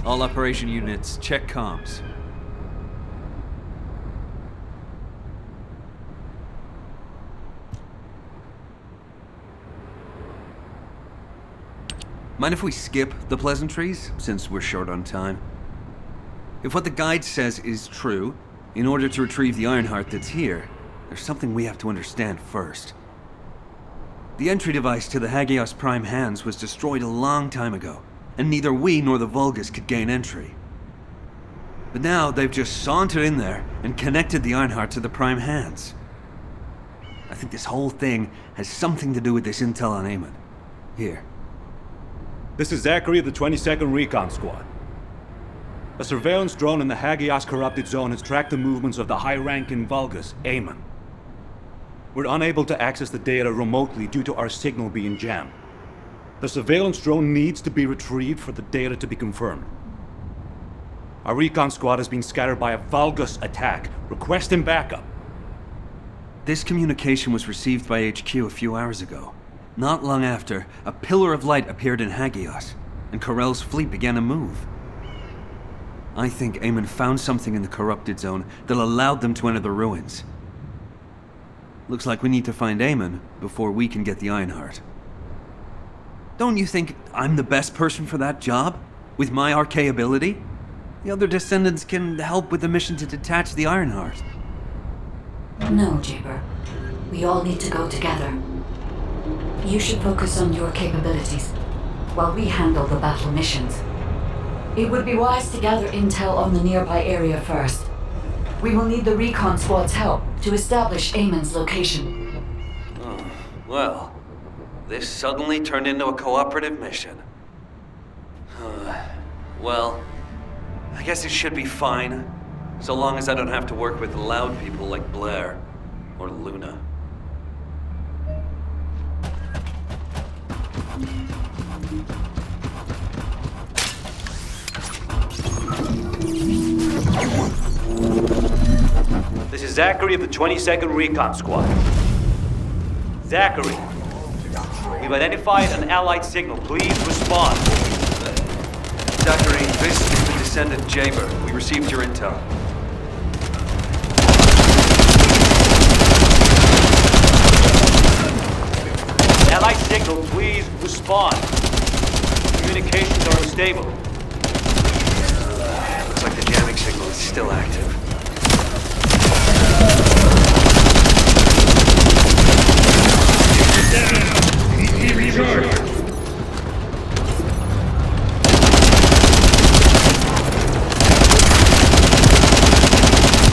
All operation units, check comms. Mind if we skip the pleasantries, since we're short on time? If what the guide says is true, in order to retrieve the Ironheart that's here, there's something we have to understand first. The entry device to the Hagios Prime hands was destroyed a long time ago, and neither we nor the Vulgus could gain entry. But now they've just sauntered in there and connected the Ironheart to the Prime hands. I think this whole thing has something to do with this intel on Eamon. Here. This is Zachary of the 22nd Recon Squad. A surveillance drone in the Hagios corrupted zone has tracked the movements of the high-ranking Vulgus, Eamon. We're unable to access the data remotely due to our signal being jammed. The surveillance drone needs to be retrieved for the data to be confirmed. Our Recon Squad has been scattered by a Vulgus attack. Requesting backup. This communication was received by HQ a few hours ago. Not long after, a pillar of light appeared in Hagios, and Corell's fleet began to move. I think Eamon found something in the corrupted zone that allowed them to enter the ruins. Looks like we need to find Eamon before we can get the Ironheart. Don't you think I'm the best person for that job? With my RK ability? The other Descendants can help with the mission to detach the Ironheart. No, Jayber. We all need to go together. You should focus on your capabilities, while we handle the battle missions. It would be wise to gather intel on the nearby area first. We will need the Recon Squad's help to establish Eamon's location. Oh, well, this suddenly turned into a cooperative mission. Well, I guess it should be fine, so long as I don't have to work with loud people like Blair or Luna. This is Zachary of the 22nd Recon Squad. Zachary, we've identified an allied signal. Please respond. Zachary, this is the Descendant Jayber. We received your intel. Allied signal, please respond. Communications are unstable. Looks like the jamming signal is still active.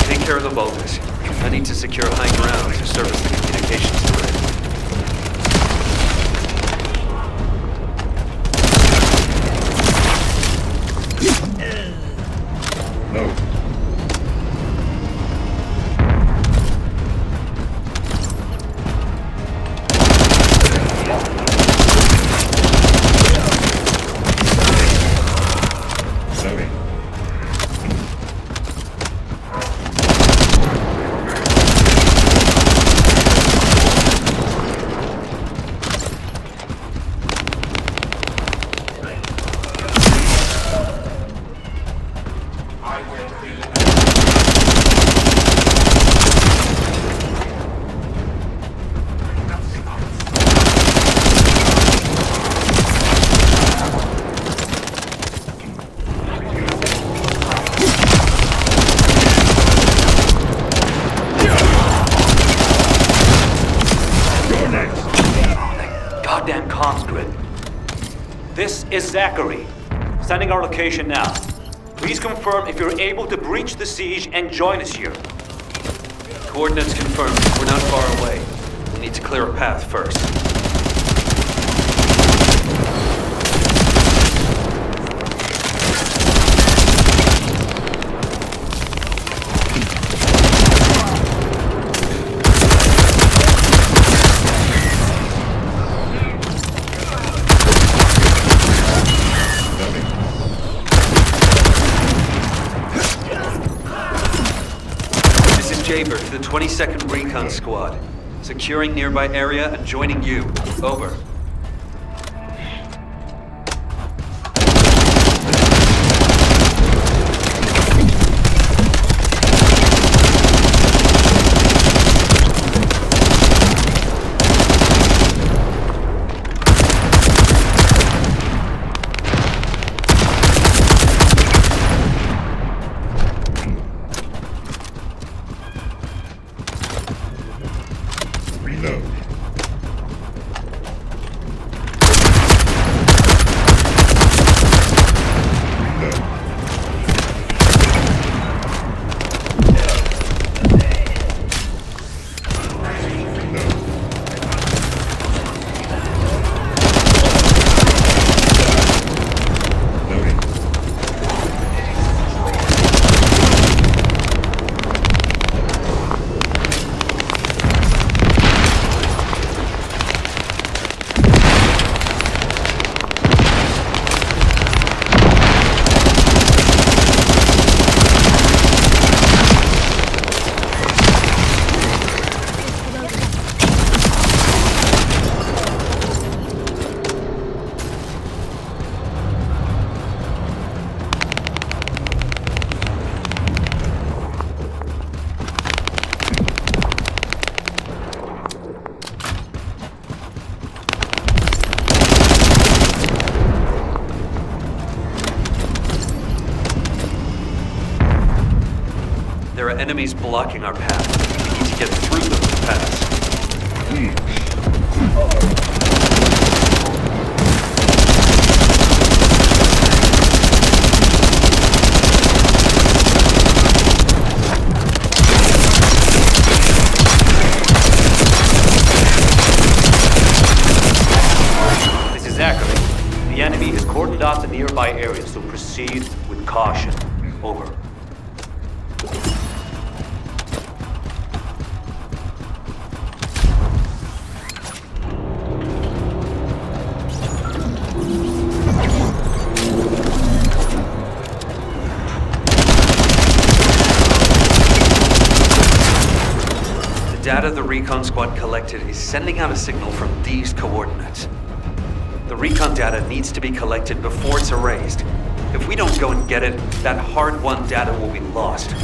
Take care of the Vulgus. I need to secure high ground to service the communications thread. This is Zachary. Sending our location now. Please confirm if you're able to breach the siege and join us here. Coordinates confirmed. We're not far away. We need to clear a path first. Jayber to the 22nd Recon Squad. Securing nearby area and joining you. Over. This enemies blocking our path. We need to get through them to pass. This is Zachary. The enemy has cordoned off the nearby area, so proceed with caution. Over. The data the Recon Squad collected is sending out a signal from these coordinates. The recon data needs to be collected before it's erased. If we don't go and get it, that hard-won data will be lost.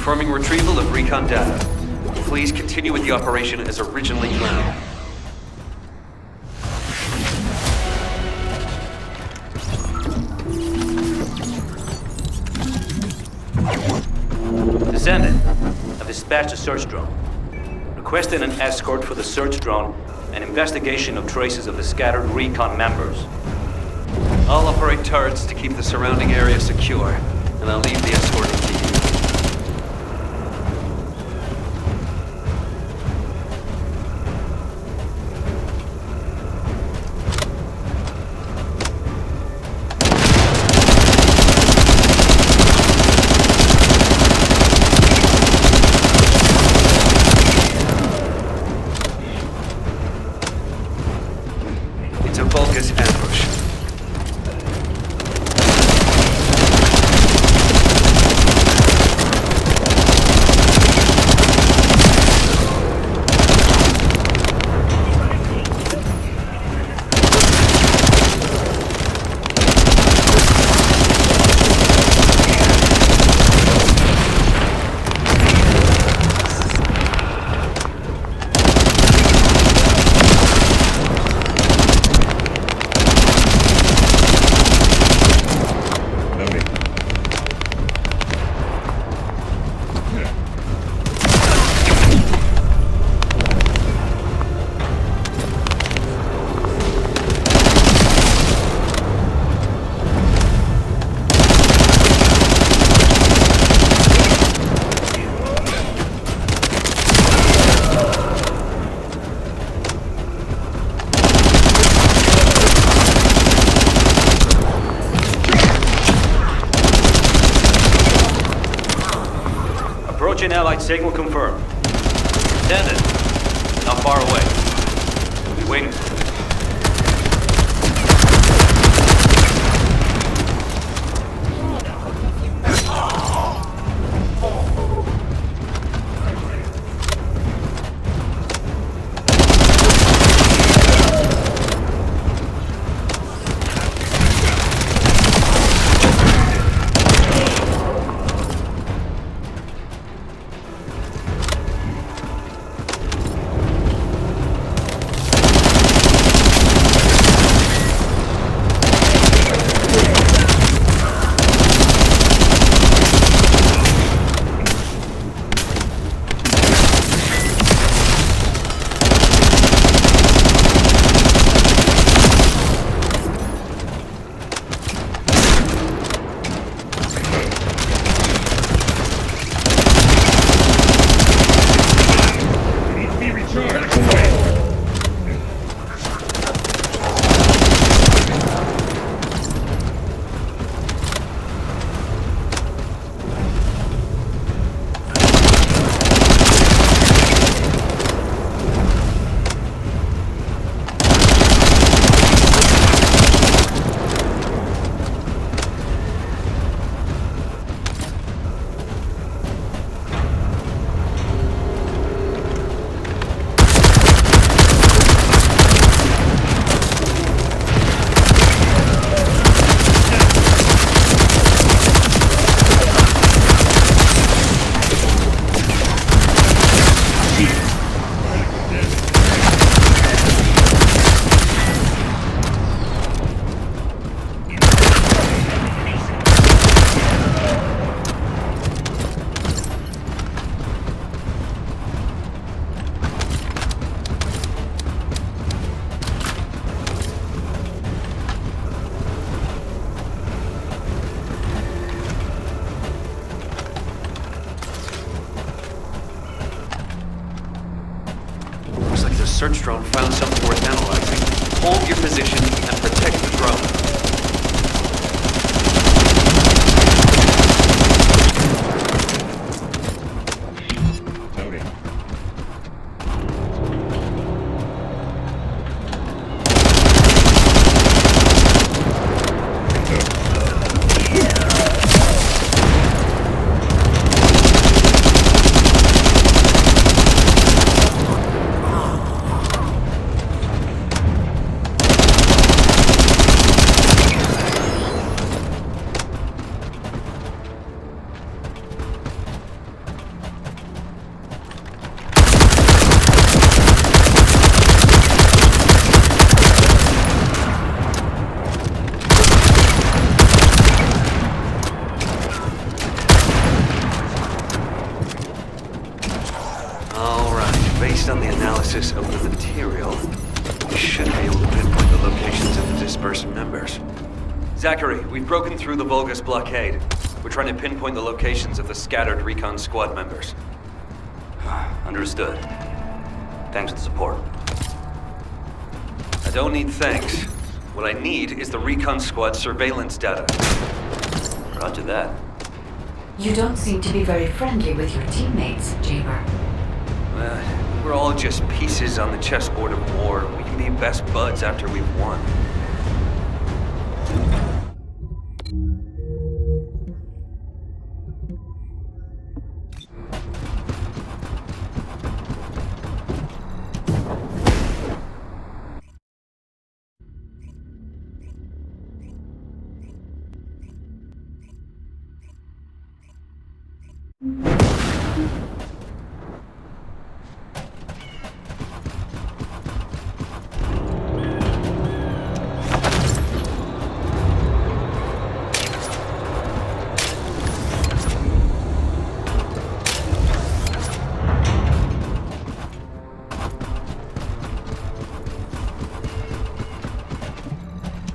Confirming retrieval of recon data. Please continue with the operation as originally planned. Descendant, I've dispatched a search drone. Requesting an escort for the search drone and investigation of traces of the scattered recon members. I'll operate turrets to keep the surrounding area secure, and I'll leave the escorting to you. It's a Vulgus ambush. Approaching Allied signal confirmed. Descendant, not far away. We'll be waiting for you. search drone found something worth analyzing. Hold your position and protect the drone. Based on the analysis of the material, we should be able to pinpoint the locations of the dispersed members. Zachary, we've broken through the Vulgus blockade. We're trying to pinpoint the locations of the scattered Recon Squad members. Understood. Thanks for the support. I don't need thanks. What I need is the Recon Squad surveillance data. Roger that. You don't seem to be very friendly with your teammates, Jaber. We're all just pieces on the chessboard of war. We can be best buds after we've won.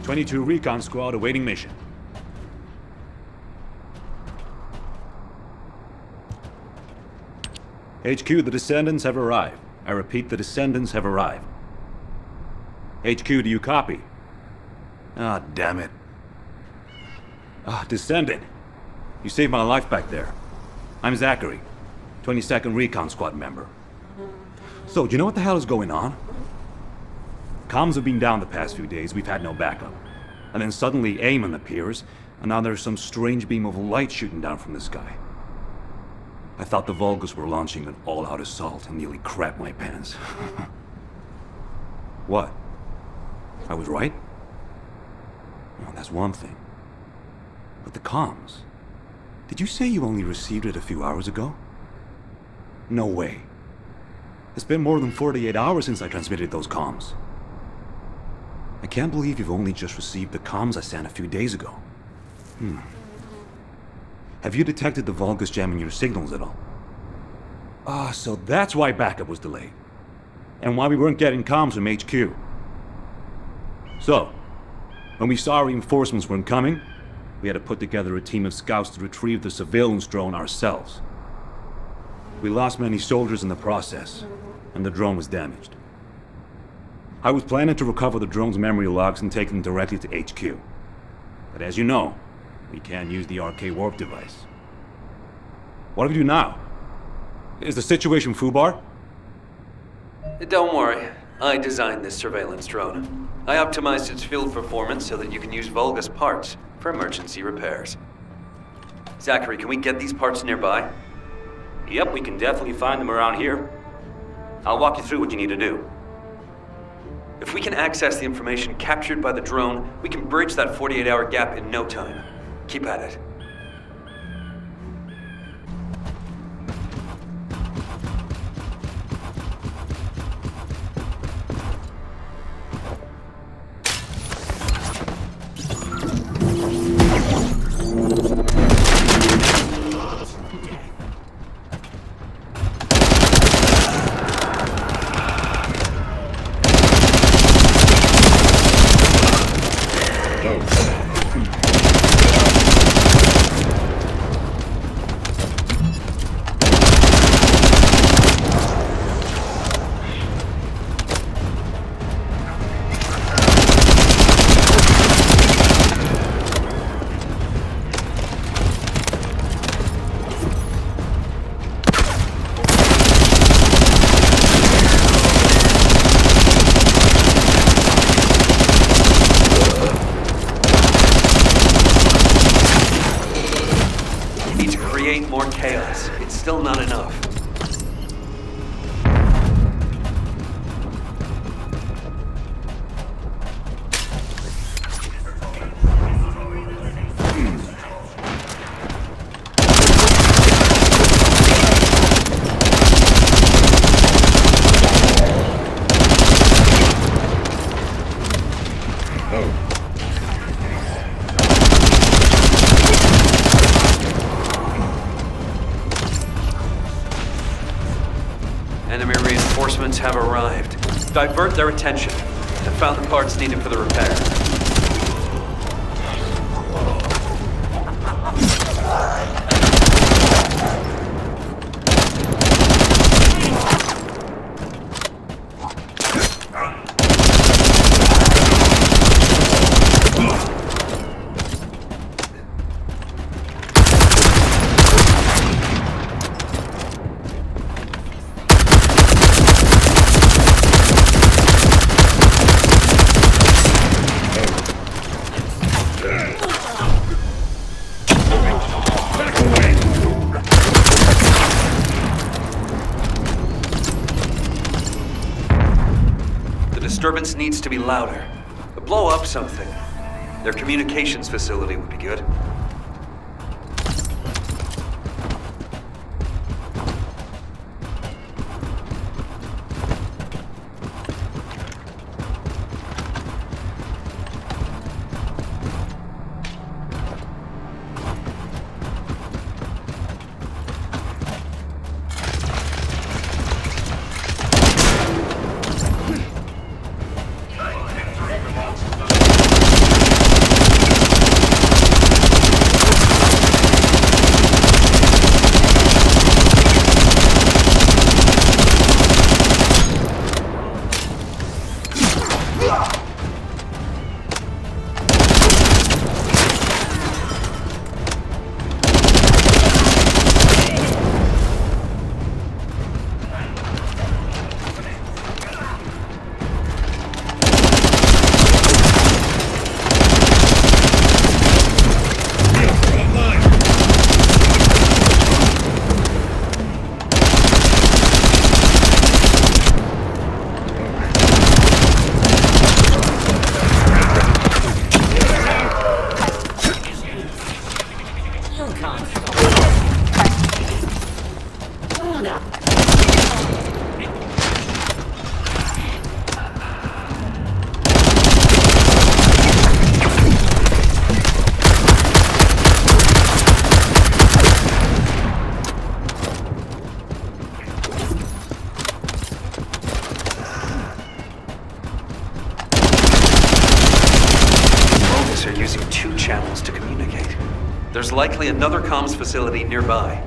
'22 Recon Squad awaiting mission. HQ, the Descendants have arrived. I repeat, the Descendants have arrived. HQ, do you copy? Ah, damn it. Ah, Descendant. You saved my life back there. I'm Zachary, 22nd Recon Squad member. So, do you know what the hell is going on? Comms have been down the past few days, we've had no backup. And then suddenly Eamon appears, and now there's some strange beam of light shooting down from the sky. I thought the Vulgus were launching an all-out assault and nearly crapped my pants. What? I was right? Well, that's one thing. But the comms... Did you say you only received it a few hours ago? No way. It's been more than 48 hours since I transmitted those comms. I can't believe you've only just received the comms I sent a few days ago. Have you detected the Vulgus jamming your signals at all? Ah, so that's why backup was delayed. And why we weren't getting comms from HQ. So, when we saw reinforcements weren't coming, we had to put together a team of scouts to retrieve the surveillance drone ourselves. We lost many soldiers in the process, and the drone was damaged. I was planning to recover the drone's memory logs and take them directly to HQ. But as you know, we can't use the RK warp device. What do we do now? Is the situation FUBAR? Don't worry. I designed this surveillance drone. I optimized its field performance so that you can use Vulgus parts for emergency repairs. Zachary, can we get these parts nearby? Yep, we can definitely find them around here. I'll walk you through what you need to do. If we can access the information captured by the drone, we can bridge that 48-hour gap in no time. Keep at it. Reinforcements have arrived. Divert their attention. I found the parts needed for the repair. Disturbance needs to be louder. Blow up something. Their communications facility would be good. There's likely another comms facility nearby.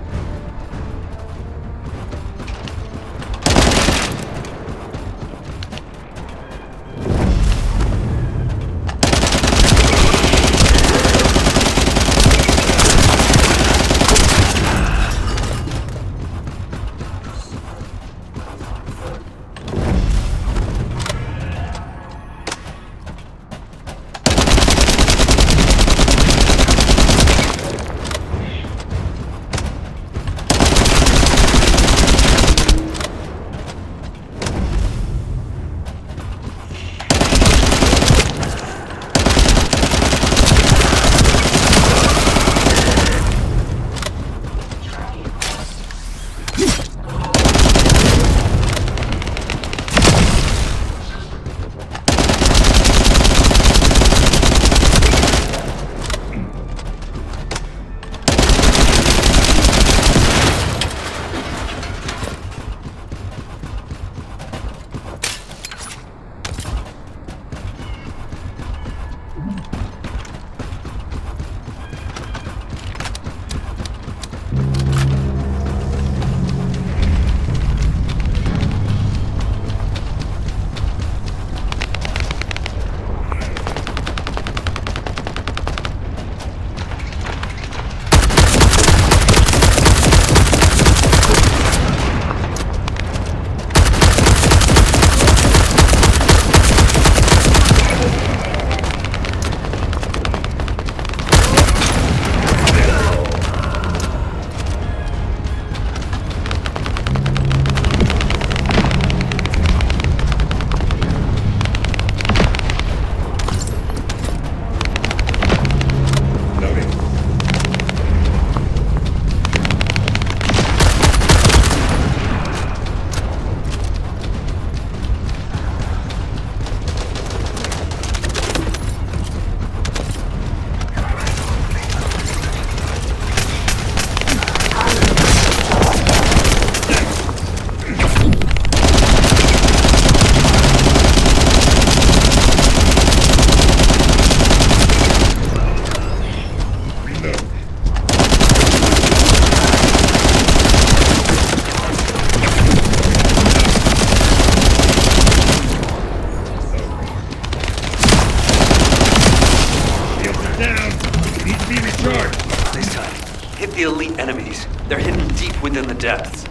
depths.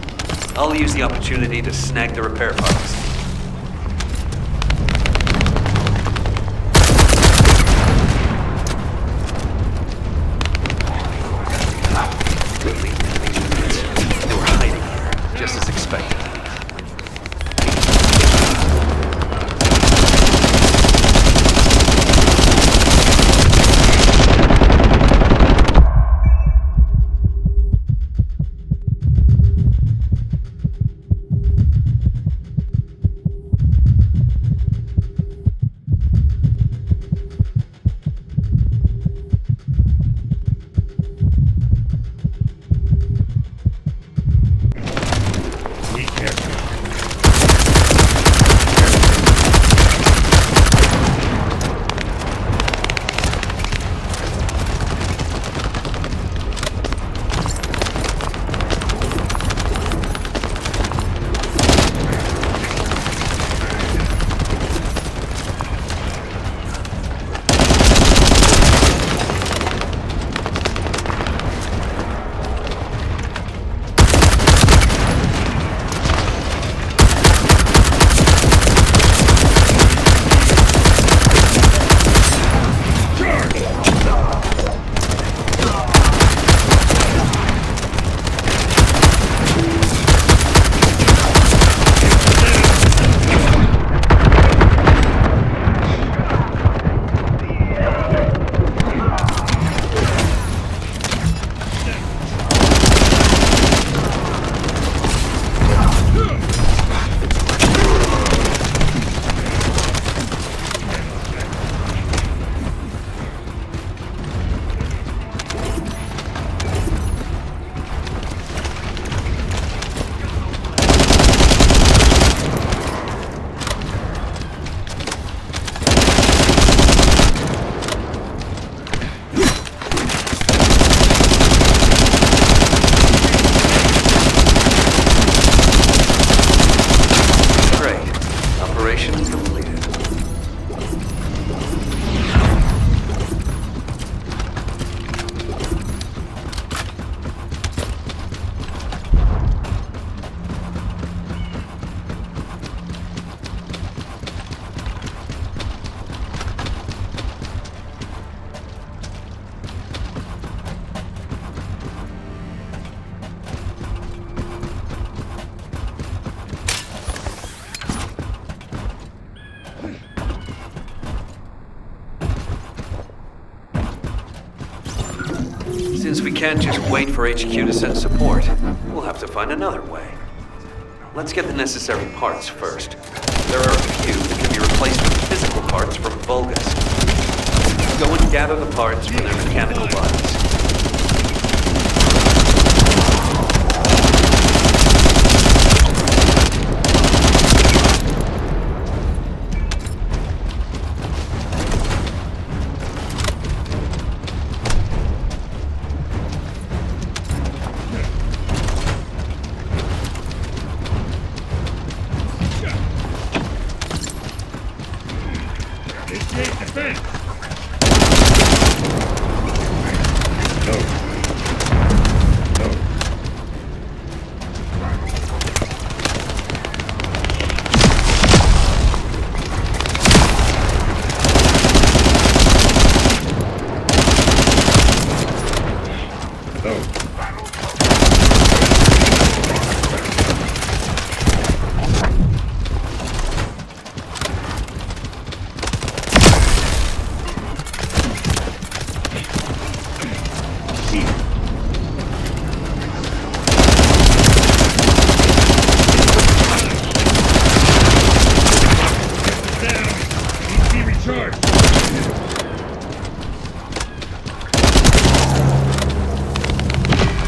I'll use the opportunity to snag the repair parts. They were hiding here, just as expected. Since we can't just wait for HQ to send support, we'll have to find another way. Let's get the necessary parts first. There are a few that can be replaced with physical parts from Vulgus. Go and gather the parts from their mechanical bodies.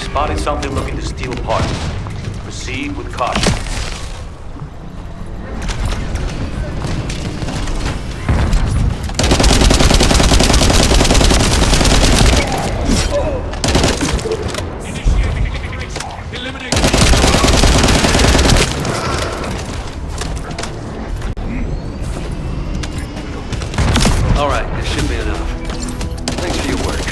Spotted something looking to steal parts. Proceed with caution. All right, this should be enough. Thanks for your work.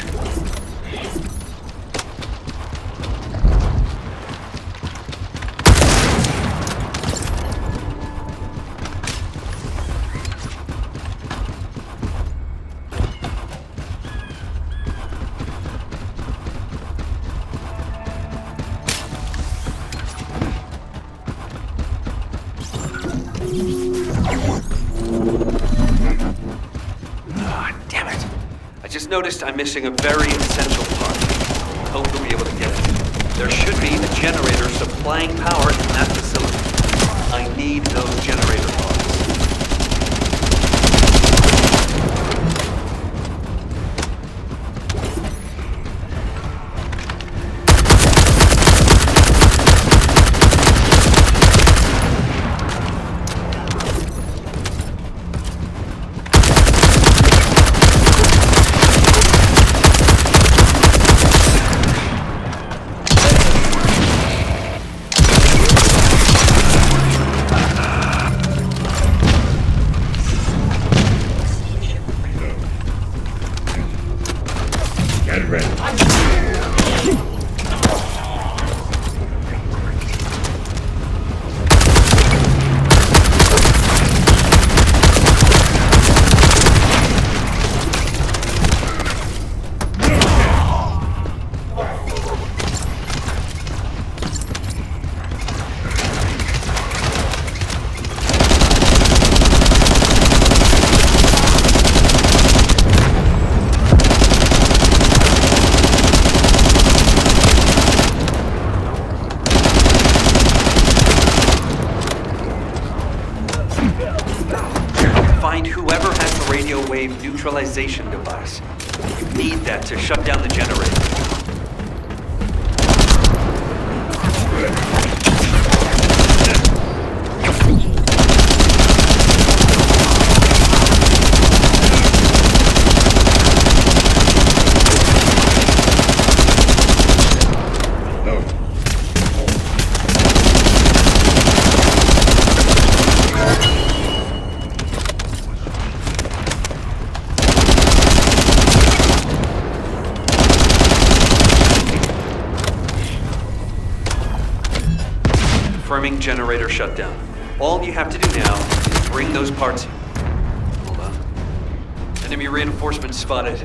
Damn it. I just noticed I'm missing a very essential part. Hope we'll be able to get it. There should be a generator supplying power in that facility. I need those generator parts. Neutralization device. You need that to shut down the generator. Confirming generator shutdown. All you have to do now is bring those parts in. Hold on. Enemy reinforcements spotted.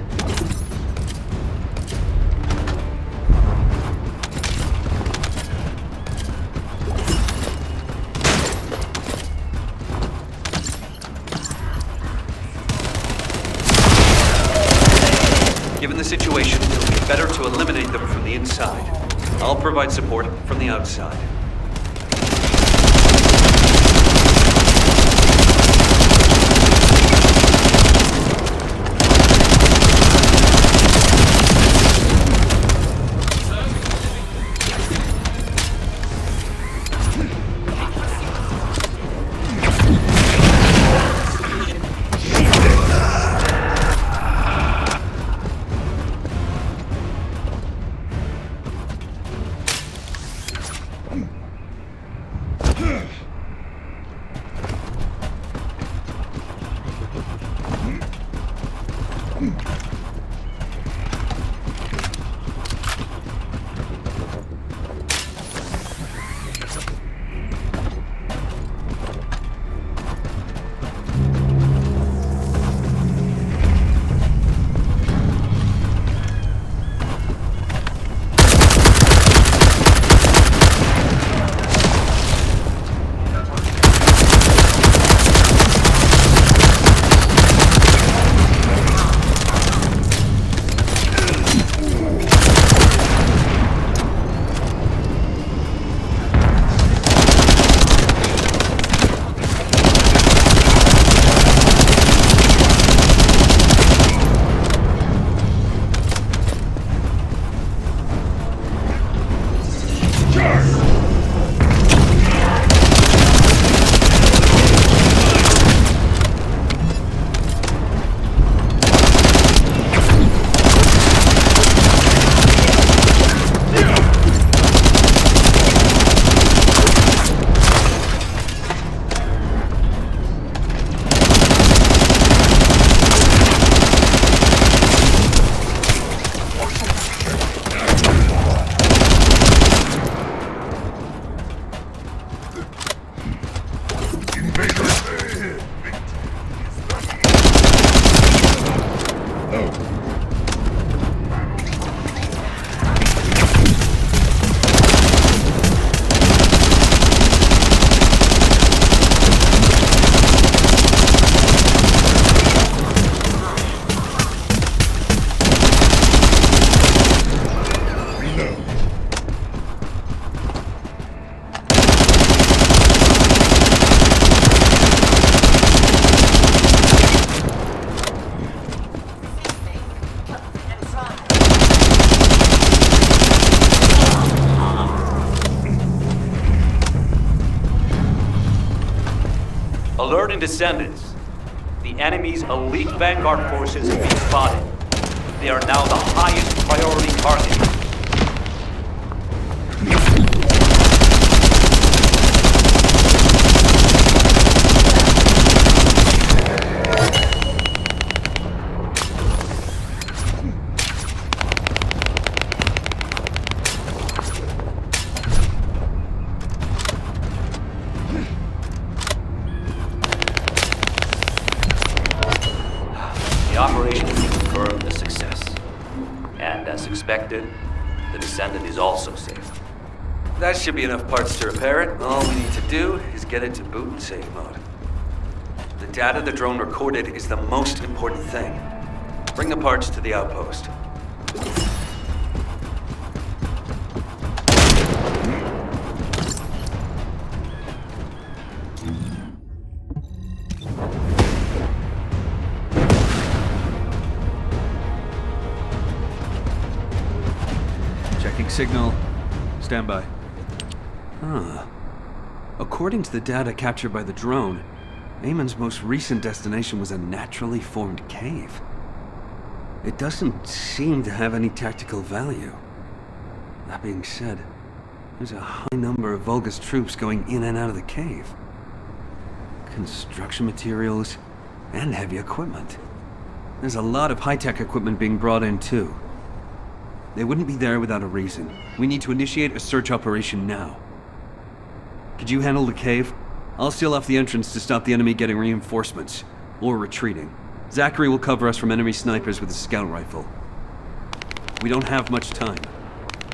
Given the situation, it will be better to eliminate them from the inside. I'll provide support from the outside. Alerting Descendants. The enemy's elite vanguard forces have been spotted. They are now the highest priority target. The operation has been confirmed a success. And as expected, the Descendant is also safe. That should be enough parts to repair it. All we need to do is get it to boot and save mode. The data the drone recorded is the most important thing. Bring the parts to the outpost. Checking signal. Stand by. Huh. According to the data captured by the drone, Eamon's most recent destination was a naturally formed cave. It doesn't seem to have any tactical value. That being said, there's a high number of Vulgus troops going in and out of the cave. Construction materials and heavy equipment. There's a lot of high-tech equipment being brought in too. They wouldn't be there without a reason. We need to initiate a search operation now. Could you handle the cave? I'll seal off the entrance to stop the enemy getting reinforcements, or retreating. Zachary will cover us from enemy snipers with a scout rifle. We don't have much time.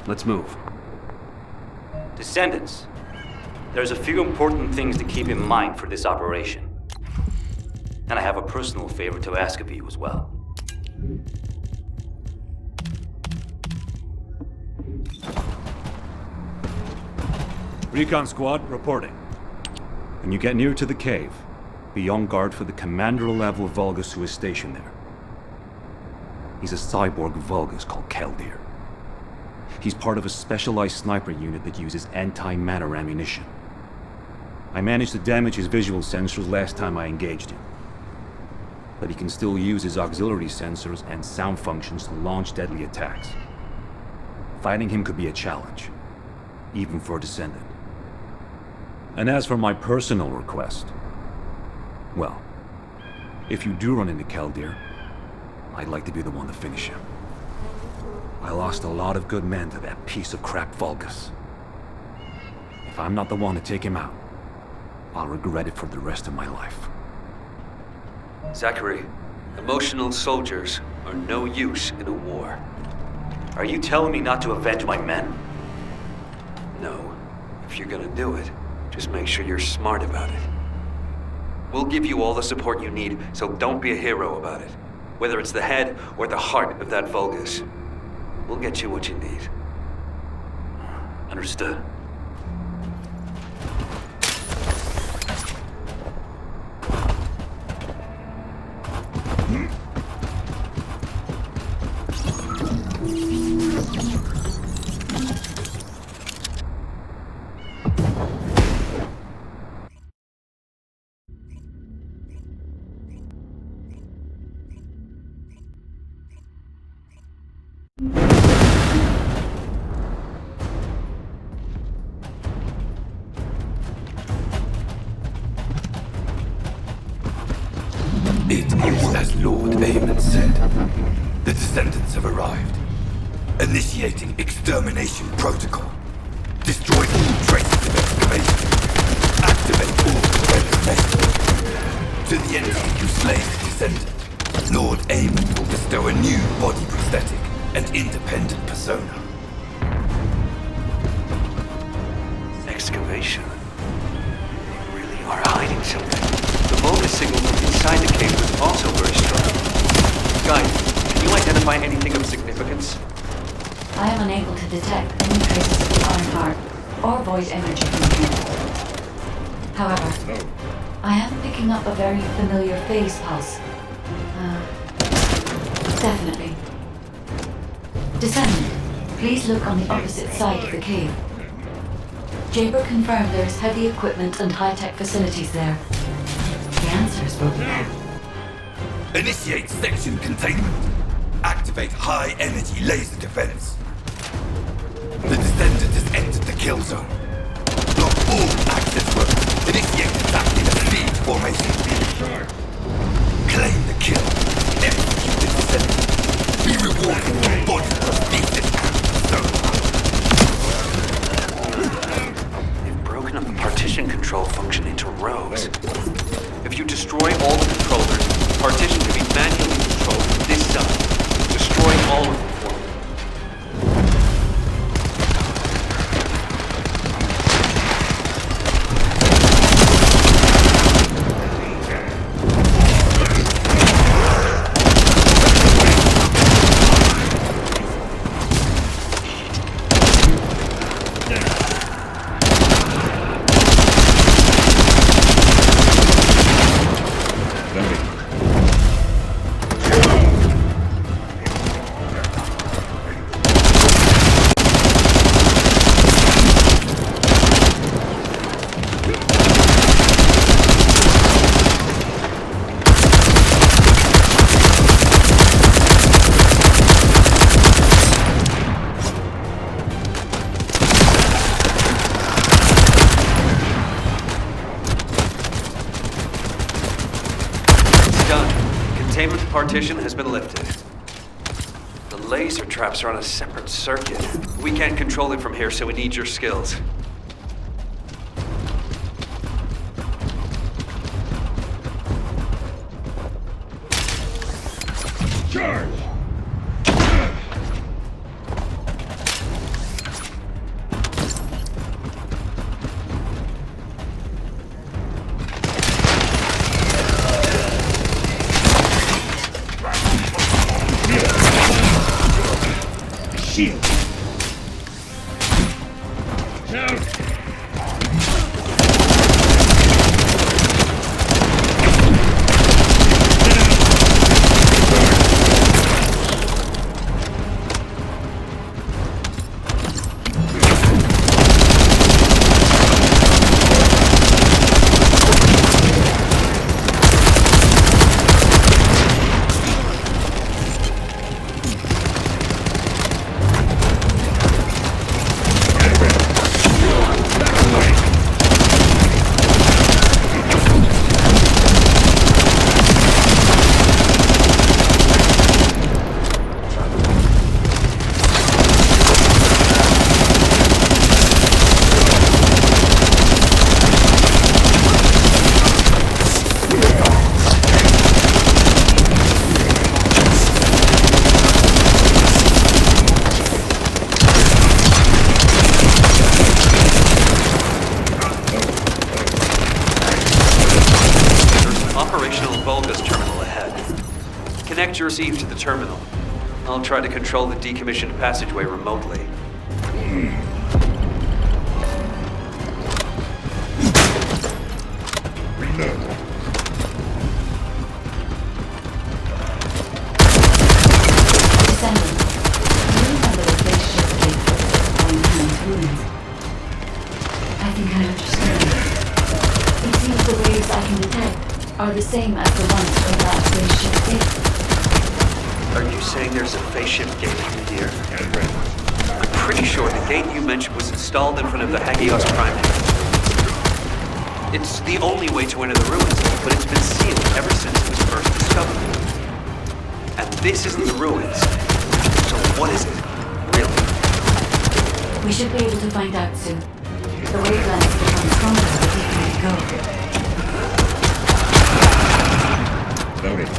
Let's move. Descendants. There's a few important things to keep in mind for this operation. And I have a personal favor to ask of you as well. Recon Squad, reporting. When you get near to the cave, be on guard for the commander-level Vulgus who is stationed there. He's a cyborg Vulgus called Keldir. He's part of a specialized sniper unit that uses anti-matter ammunition. I managed to damage his visual sensors last time I engaged him. But he can still use his auxiliary sensors and sound functions to launch deadly attacks. Fighting him could be a challenge, even for a Descendant. And as for my personal request, well, if you do run into Keldir, I'd like to be the one to finish him. I lost a lot of good men to that piece of crap Vulgus. If I'm not the one to take him out, I'll regret it for the rest of my life. Zachary, emotional soldiers are no use in a war. Are you telling me not to avenge my men? No. If you're gonna do it, just make sure you're smart about it. We'll give you all the support you need, so don't be a hero about it. Whether it's the head or the heart of that Vulgus. We'll get you what you need. Understood. It is as Lord Eamon said. The Descendants have arrived. Initiating extermination protocol. Destroy all traces of excavation. Activate all predator measures. To the entity who slays the Descendant, Lord Eamon will bestow a new body prosthetic and independent persona. Excavation. They really are hiding something. The Vulgus signal from inside the cave was also very strong. Guide, can you identify anything of significance? I am unable to detect any traces of the Iron Heart or void energy from here. However, I am picking up a very familiar phase pulse. Definitely. Descendant, please look on the opposite side of the cave. Jaber confirmed there is heavy equipment and high-tech facilities there. The answer is broken down. Initiate section containment. Activate high-energy laser defense. The Descendant has entered the kill zone. Block all access roads. Initiate attack in a speed formation. Claim the kill. Execute the Descendant. Be rewarded with body prosthesis and They've broken up the partition control function into rows. If you destroy all the controllers, the partition can be manually controlled from this side. Destroy all of them for me. Containment partition has been lifted. The laser traps are on a separate circuit. We can't control it from here, so we need your skills. Charge! Shield. Out. Connect your receive to the terminal. I'll try to control the decommissioned passageway remotely. Descendant, do you remember the place ship gate for Ironhand's ruins? I think I understand. It seems the waves I can detect are the same as the ones from that spaceship gate. Are you saying there's a spaceship gate from here? I'm pretty sure the gate you mentioned was installed in front of the Hagios Prime. It's the only way to enter the ruins, but it's been sealed ever since it was first discovered. And this isn't the ruins. So what is it? Really? We should be able to find out soon. The wavelengths become stronger the deeper we go. Loaded.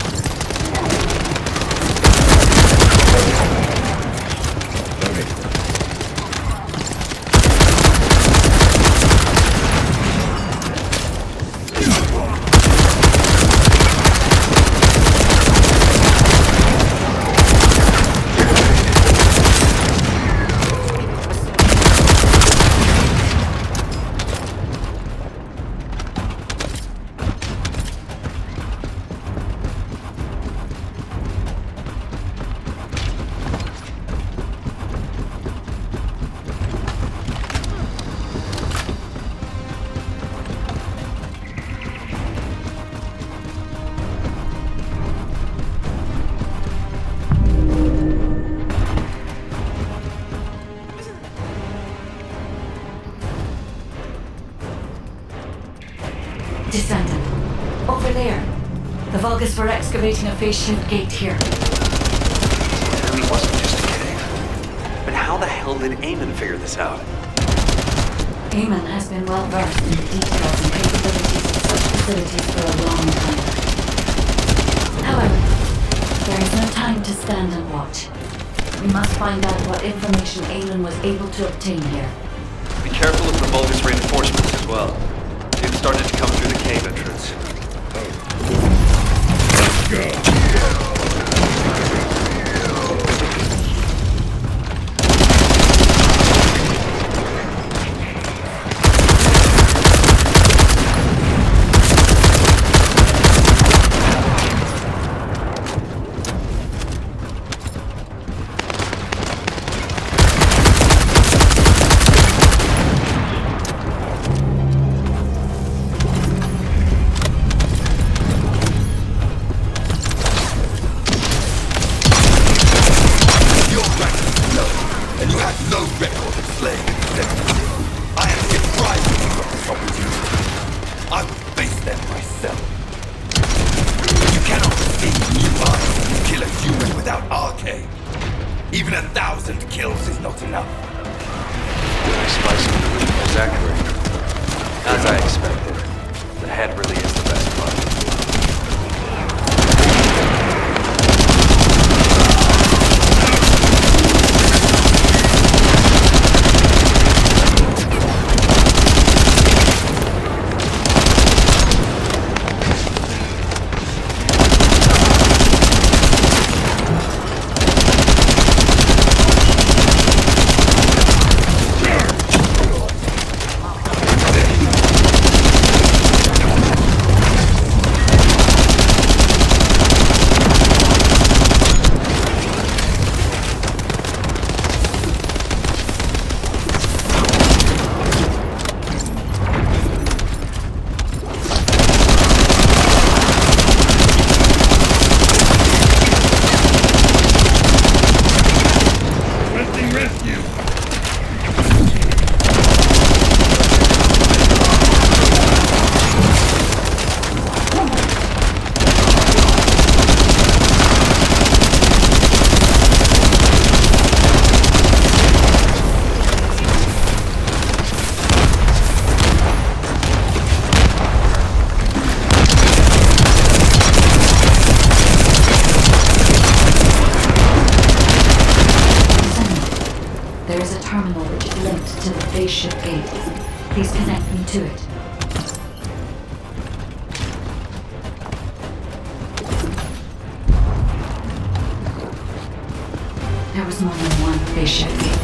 Over there. The Vulgus were excavating a phase-shift gate here. It really wasn't just a cave. But how the hell did Eamon figure this out? Eamon has been well versed in the details and capabilities of such facilities for a long time. However, there is no time to stand and watch. We must find out what information Eamon was able to obtain here. Be careful of the Vulgus reinforcements as well. They've started to come through the cave entrance. Let's go. Even 1,000 kills is not enough. Very spicy food, Zachary. As I expected, the head really is the best part. Spaceship gate. Please connect me to it. There was more than one spaceship gate.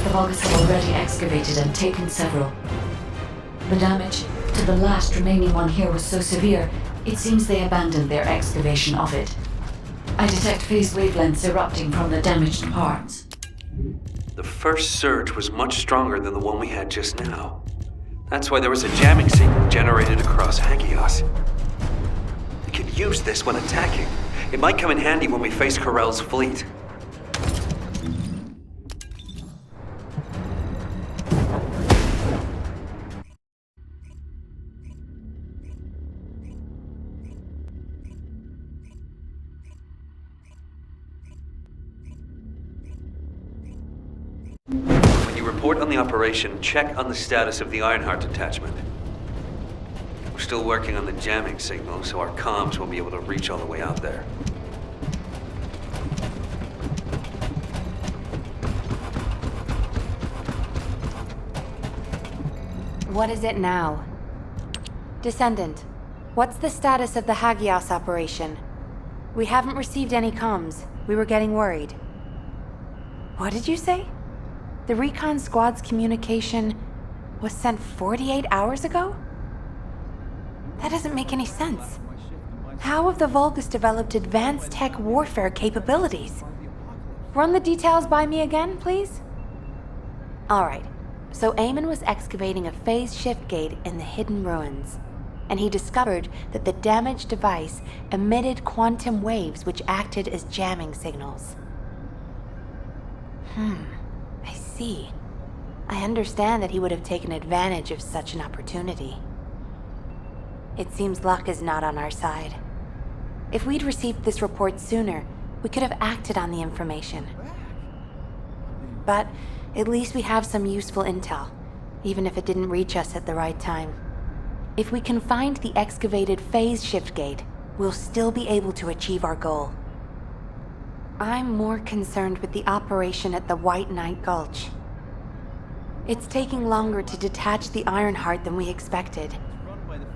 The Vulgus had already excavated and taken several. The damage to the last remaining one here was so severe, it seems they abandoned their excavation of it. I detect phase wavelengths erupting from the damaged parts. The first surge was much stronger than the one we had just now. That's why there was a jamming signal generated across Hagios. We could use this when attacking. It might come in handy when we face Corell's fleet. Report on the operation, check on the status of the Ironheart detachment. We're still working on the jamming signal, so our comms won't be able to reach all the way out there. What is it now? Descendant, what's the status of the Hagios operation? We haven't received any comms. We were getting worried. What did you say? The Recon Squad's communication was sent 48 hours ago? That doesn't make any sense. How have the Vulgus developed advanced tech warfare capabilities? Run the details by me again, please? Alright, so Eamon was excavating a phase shift gate in the hidden ruins, and he discovered that the damaged device emitted quantum waves which acted as jamming signals. I see. I understand that he would have taken advantage of such an opportunity. It seems luck is not on our side. If we'd received this report sooner, we could have acted on the information. But at least we have some useful intel, even if it didn't reach us at the right time. If we can find the excavated phase shift gate, we'll still be able to achieve our goal. I'm more concerned with the operation at the White Knight Gulch. It's taking longer to detach the Ironheart than we expected.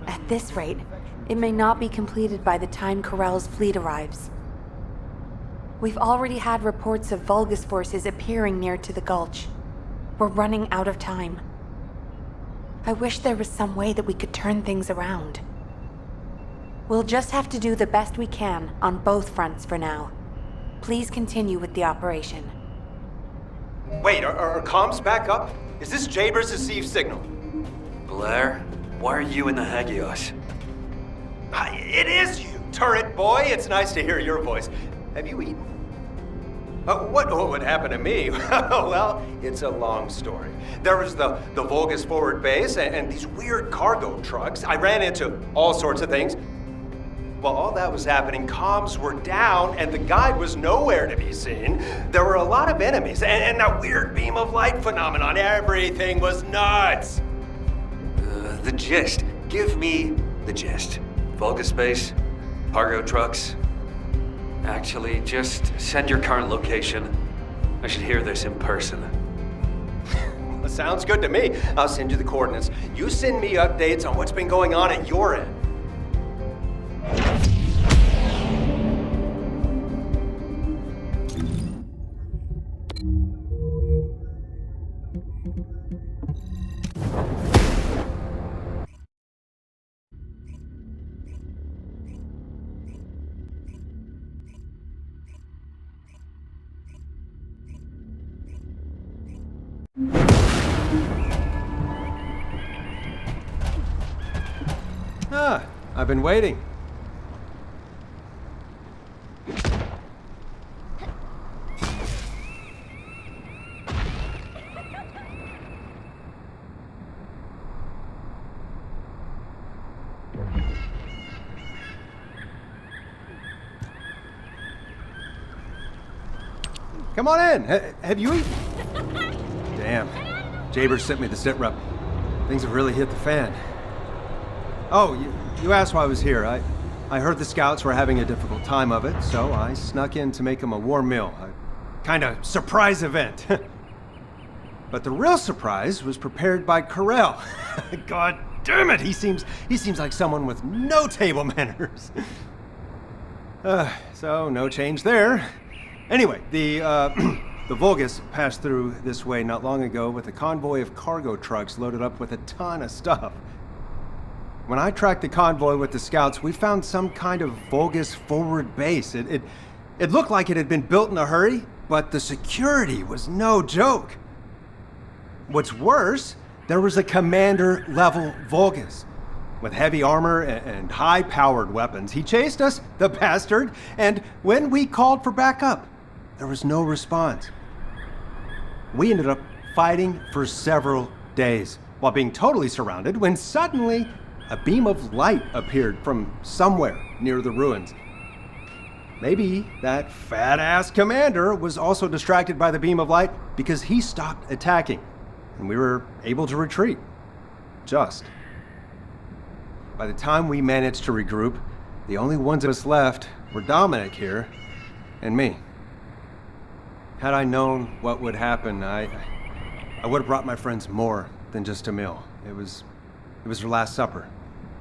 At this rate, it may not be completed by the time Corell's fleet arrives. We've already had reports of Vulgus forces appearing near to the gulch. We're running out of time. I wish there was some way that we could turn things around. We'll just have to do the best we can on both fronts for now. Please continue with the operation. Wait, are comms back up? Is this Jaber's received signal? Blair, why are you in the Hagios? It is you, turret boy. It's nice to hear your voice. Have you eaten? What would happen to me? Well, it's a long story. There was the Vulgus forward base and these weird cargo trucks. I ran into all sorts of things. While all that was happening, comms were down and the guide was nowhere to be seen. There were a lot of enemies and that weird beam of light phenomenon. Everything was nuts. The gist. Give me the gist. Vulgus base, cargo trucks. Actually, just send your current location. I should hear this in person. Well, sounds good to me. I'll send you the coordinates. You send me updates on what's been going on at your end. I've been waiting. Come on in. Have you eaten? Damn. Jaber sent me the sit rep. Things have really hit the fan. Oh, you asked why I was here. I heard the scouts were having a difficult time of it, so I snuck in to make them a warm meal. A kind of surprise event. But the real surprise was prepared by Corell. God damn it, he seems like someone with no table manners. So no change there. Anyway, the Vulgus passed through this way not long ago with a convoy of cargo trucks loaded up with a ton of stuff. When I tracked the convoy with the scouts, we found some kind of Vulgus forward base. It looked like it had been built in a hurry, but the security was no joke. What's worse, there was a commander-level Vulgus with heavy armor and high-powered weapons. He chased us, the bastard, and when we called for backup, there was no response. We ended up fighting for several days while being totally surrounded when suddenly a beam of light appeared from somewhere near the ruins. Maybe that fat-ass commander was also distracted by the beam of light because he stopped attacking, and we were able to retreat. Just. By the time we managed to regroup, the only ones of us left were Dominic here and me. Had I known what would happen, I would have brought my friends more than just a meal. It was their last supper,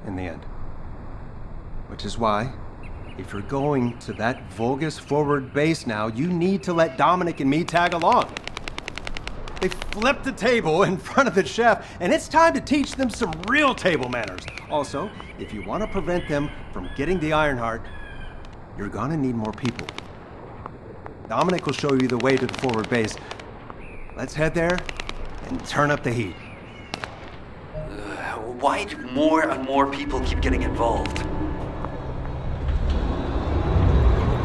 in the end. Which is why, if you're going to that Vulgus forward base now, you need to let Dominic and me tag along. They flipped the table in front of the chef, and it's time to teach them some real table manners. Also, if you want to prevent them from getting the Ironheart, you're gonna need more people. Dominic will show you the way to the forward base. Let's head there and turn up the heat. Why do more and more people keep getting involved?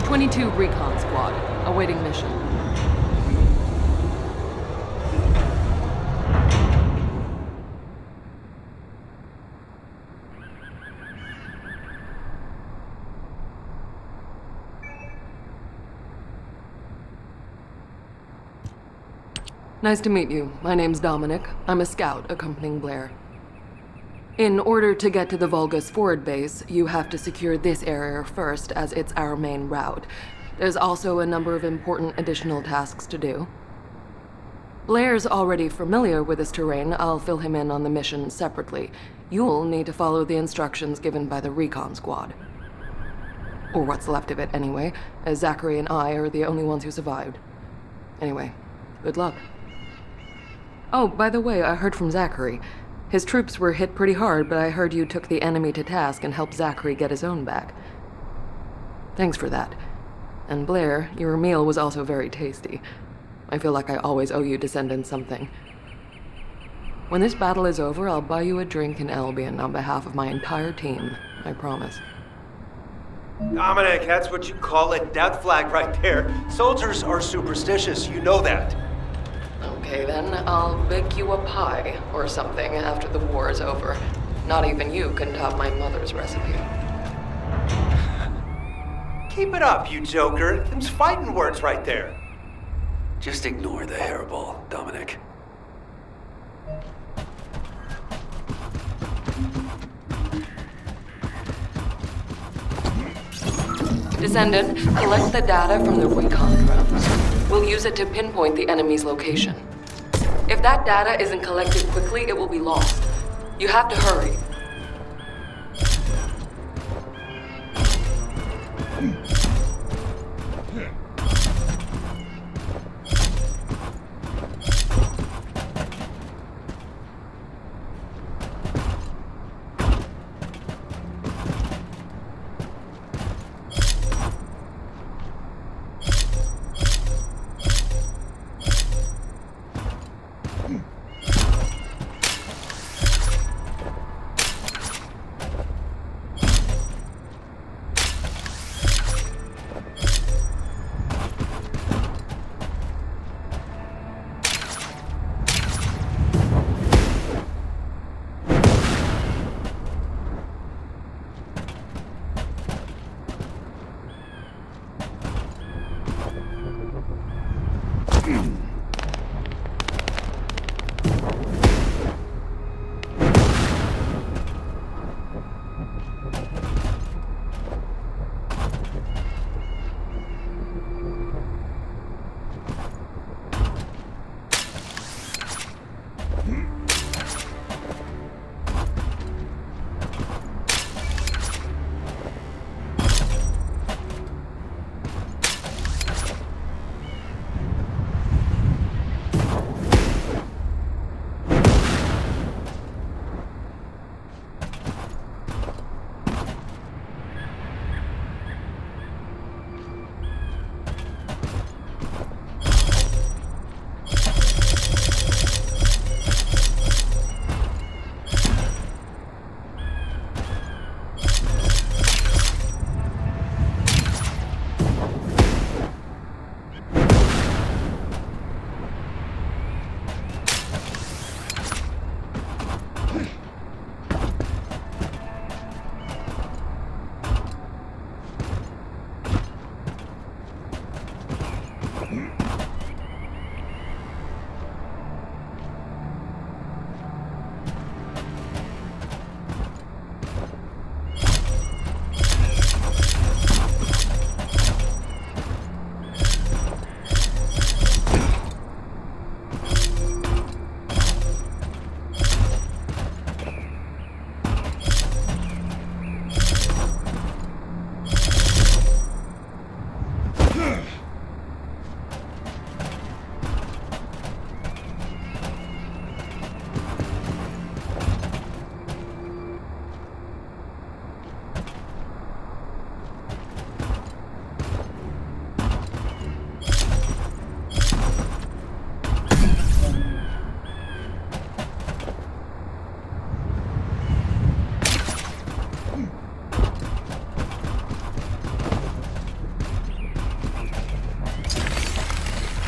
22 Recon Squad, awaiting mission. Nice to meet you. My name's Dominic. I'm a scout accompanying Blair. In order to get to the Vulgus forward base, you have to secure this area first, as it's our main route. There's also a number of important additional tasks to do. Blair's already familiar with this terrain. I'll fill him in on the mission separately. You'll need to follow the instructions given by the Recon Squad. Or what's left of it, anyway, as Zachary and I are the only ones who survived. Anyway, good luck. Oh, by the way, I heard from Zachary. His troops were hit pretty hard, but I heard you took the enemy to task and helped Zachary get his own back. Thanks for that. And Blair, your meal was also very tasty. I feel like I always owe you Descendant something. When this battle is over, I'll buy you a drink in Albion on behalf of my entire team. I promise. Dominic, that's what you call a death flag right there. Soldiers are superstitious, you know that. Okay then, I'll bake you a pie or something after the war is over. Not even you can top my mother's recipe. Keep it up, you joker. Them's fighting words right there. Just ignore the hairball, Dominic. Descendant, collect the data from the recon drones. We'll use it to pinpoint the enemy's location. If that data isn't collected quickly, it will be lost. You have to hurry.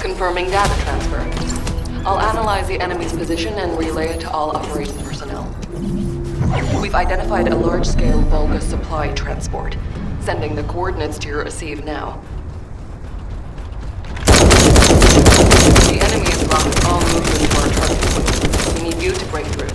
Confirming data transfer. I'll analyze the enemy's position and relay it to all operation personnel. We've identified a large-scale Vulgus supply transport. Sending the coordinates to your receive now. The enemy is blocking all We need you to break through.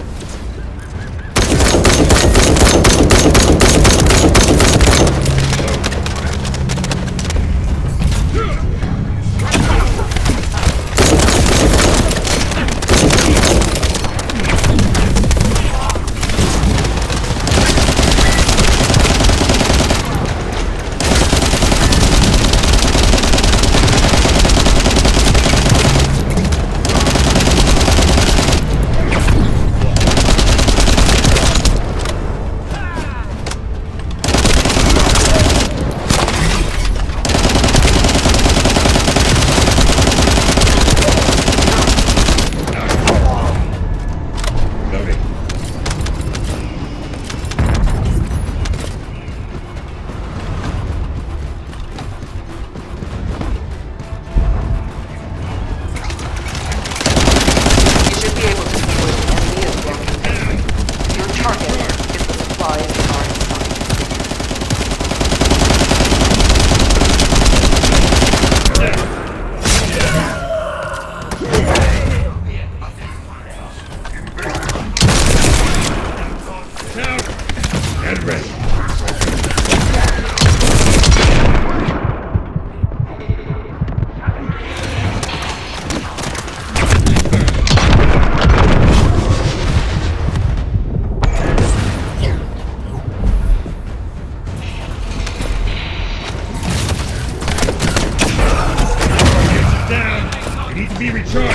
Be recharged.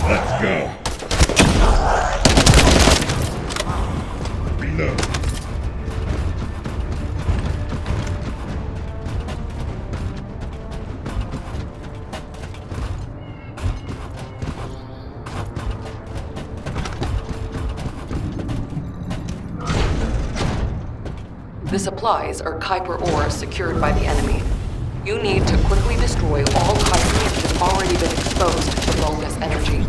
Let's go. Reload. The supplies are Kuiper ore secured by the enemy. You need to quickly destroy all Kuiper that has already been exposed to Vulgus energy.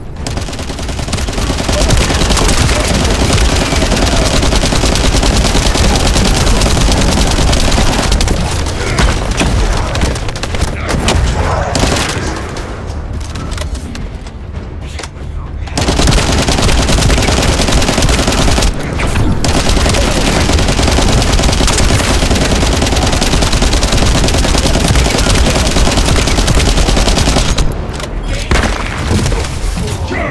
Charge!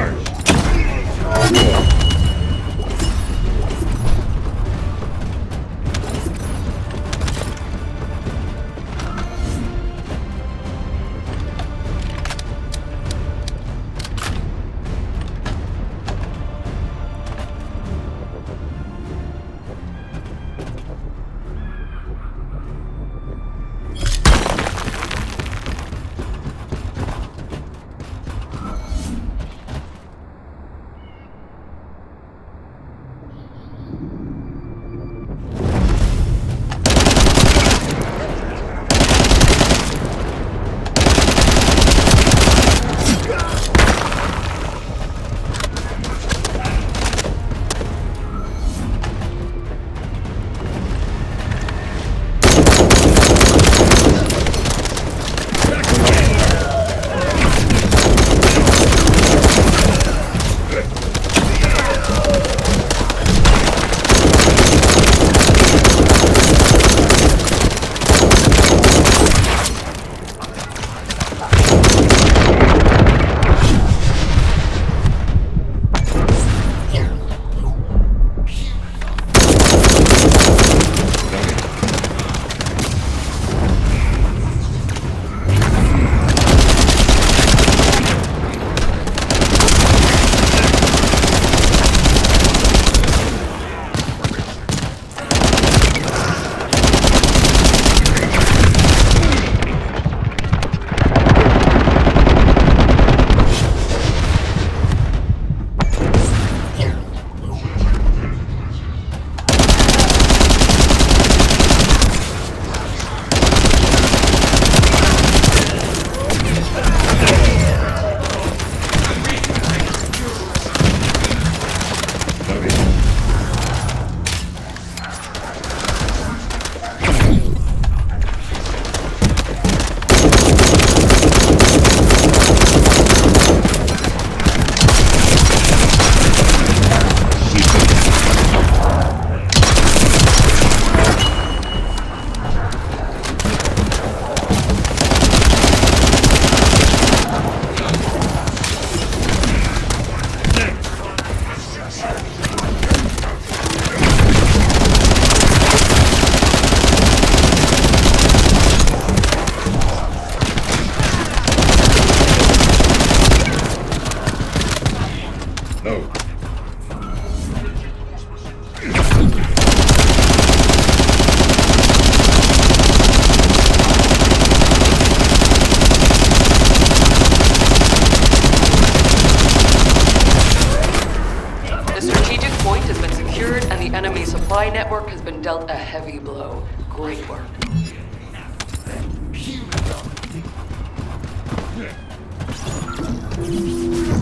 spy network has been dealt a heavy blow. Great work.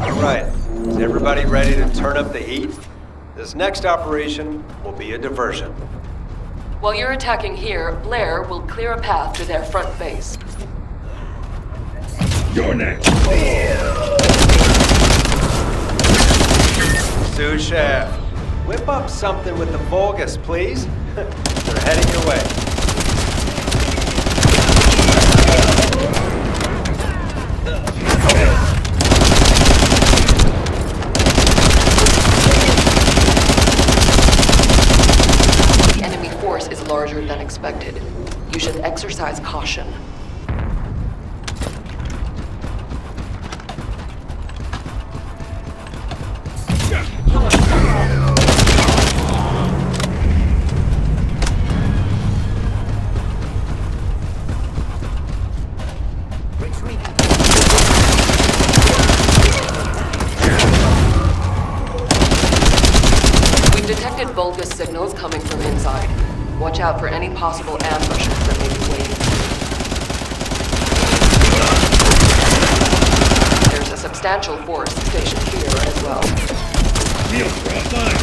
All right, is everybody ready to turn up the heat? This next operation will be a diversion. While you're attacking here, Blair will clear a path to their front base. You're next. Sous Chef, whip up something with the Vulgus, please. They're heading your way. The enemy force is larger than expected. You should exercise caution. We've detected Vulgus signals coming from inside. Watch out for any possible ambushes that may be waiting. There's a substantial force stationed here as well. Shields are offline.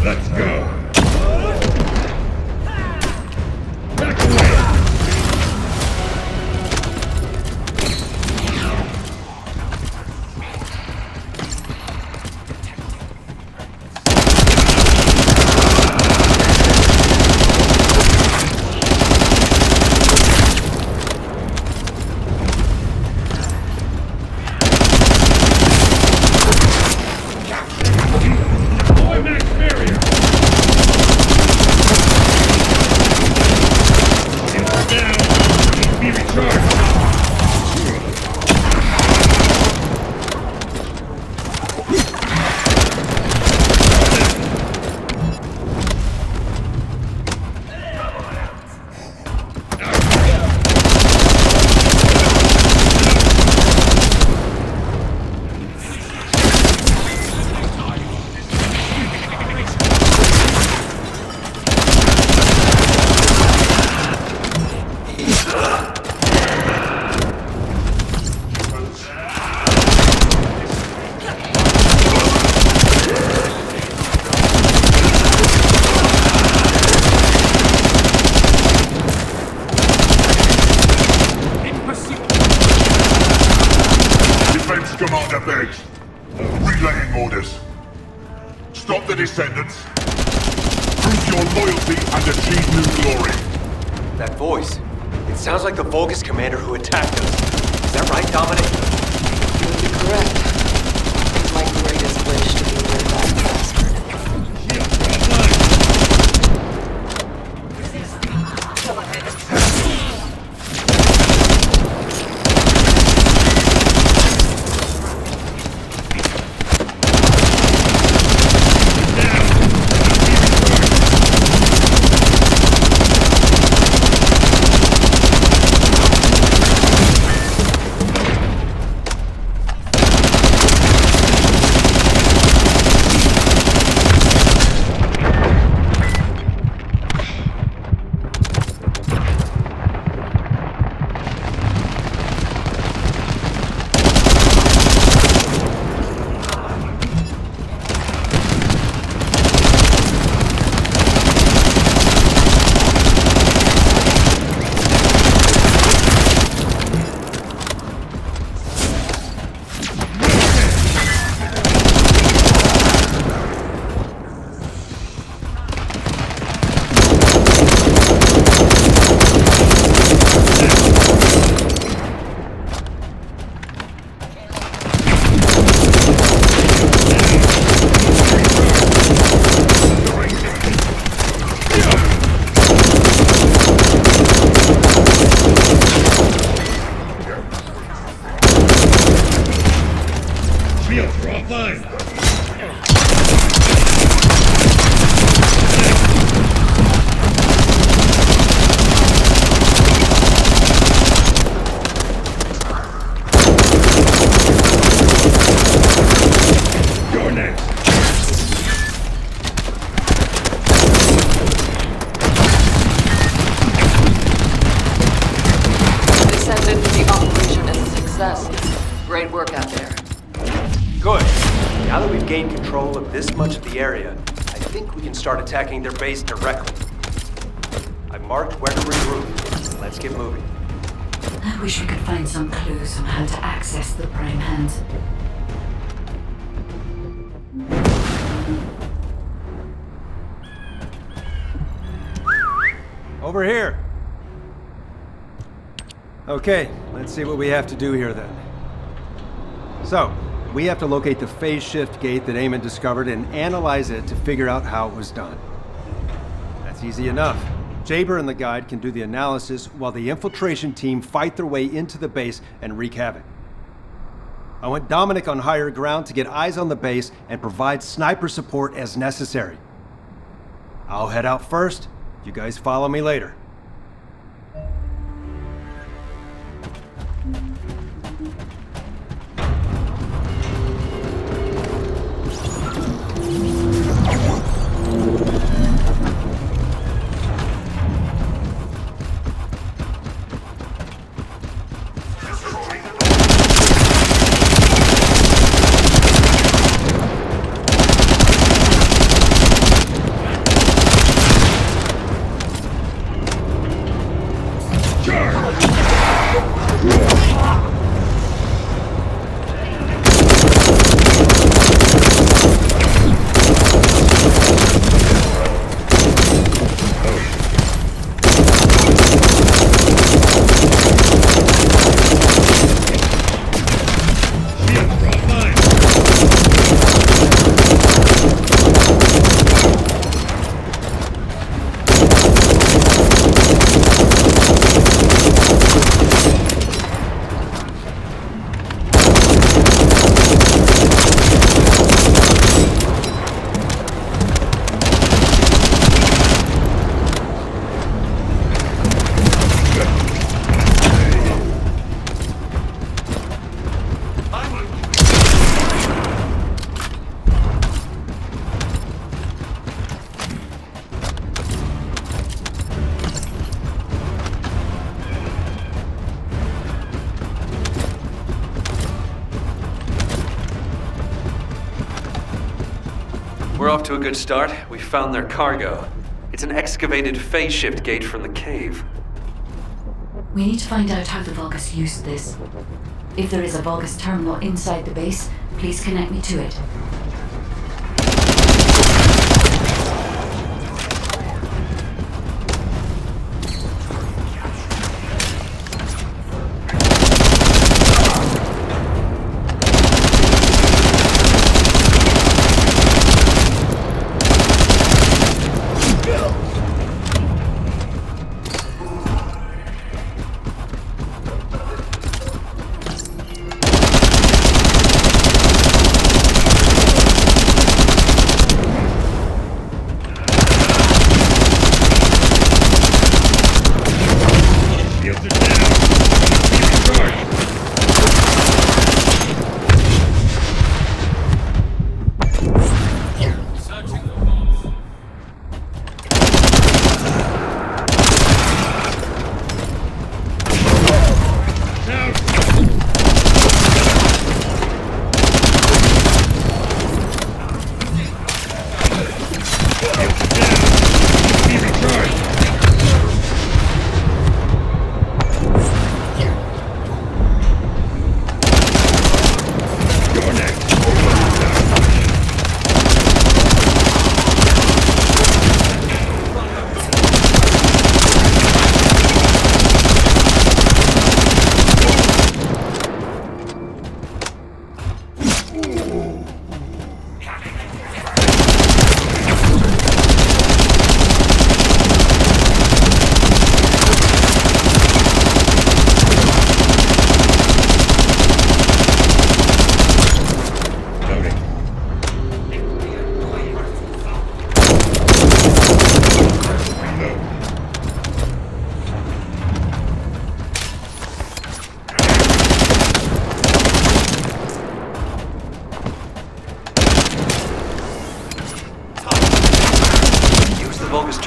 Let's go. Back away. Boy, Max barrier. Down. Need to be recharged. Defense Commander Beggs. Relaying orders. Stop the Descendants. Prove your loyalty and achieve new glory. That voice. It sounds like the Vulgus commander who attacked us. Is that right, Dominic? You would be correct. It's my greatest wish to be rid of that bastard. Shields are offline. gain control of this much of the area, I think we can start attacking their base directly. I've marked where to regroup. Let's get moving. I wish we could find some clues on how to access the Prime Hands. Over here. Okay, let's see what we have to do here then. So, we have to locate the phase shift gate that Eamon discovered and analyze it to figure out how it was done. That's easy enough. Jaber and the guide can do the analysis while the infiltration team fight their way into the base and wreak havoc. I want Dominic on higher ground to get eyes on the base and provide sniper support as necessary. I'll head out first. You guys follow me later. We're off to a good start. We found their cargo. It's an excavated phase shift gate from the cave. We need to find out how the Vulgus used this. If there is a Vulgus terminal inside the base, please connect me to it.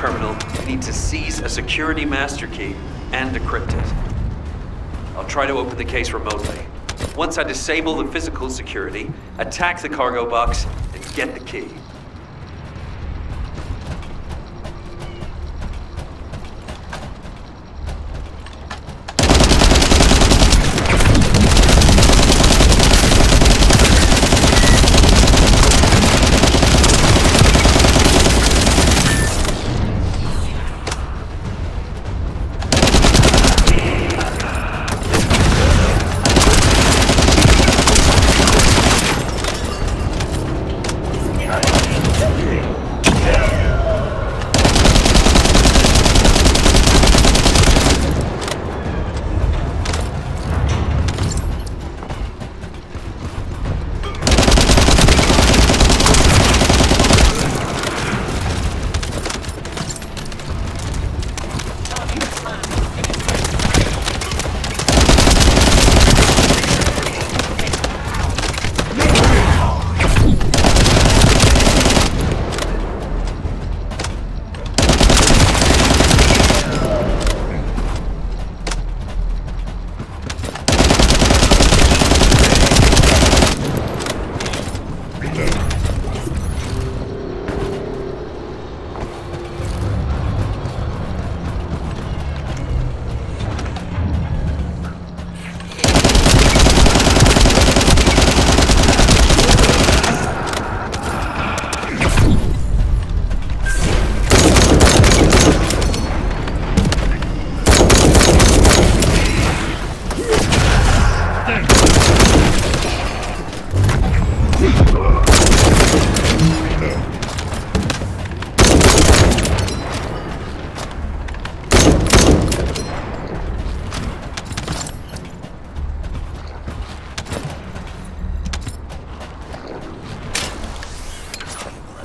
terminal, we need to seize a security master key and decrypt it. I'll try to open the case remotely. Once I disable the physical security, attack the cargo box, and get the key.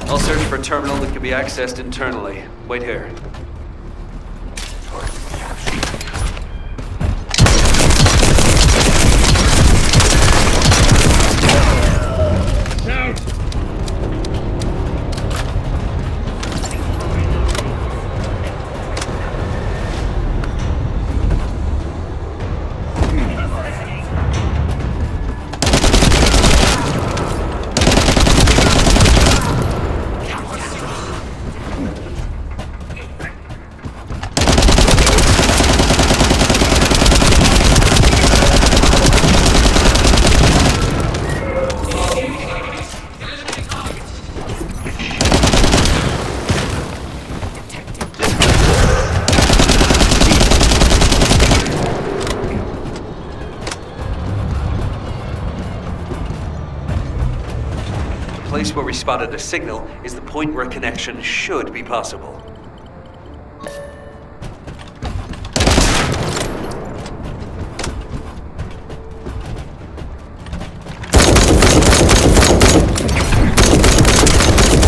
I'll search for a terminal that can be accessed internally. Wait here. Shout! The place where we spotted a signal is the point where a connection should be possible.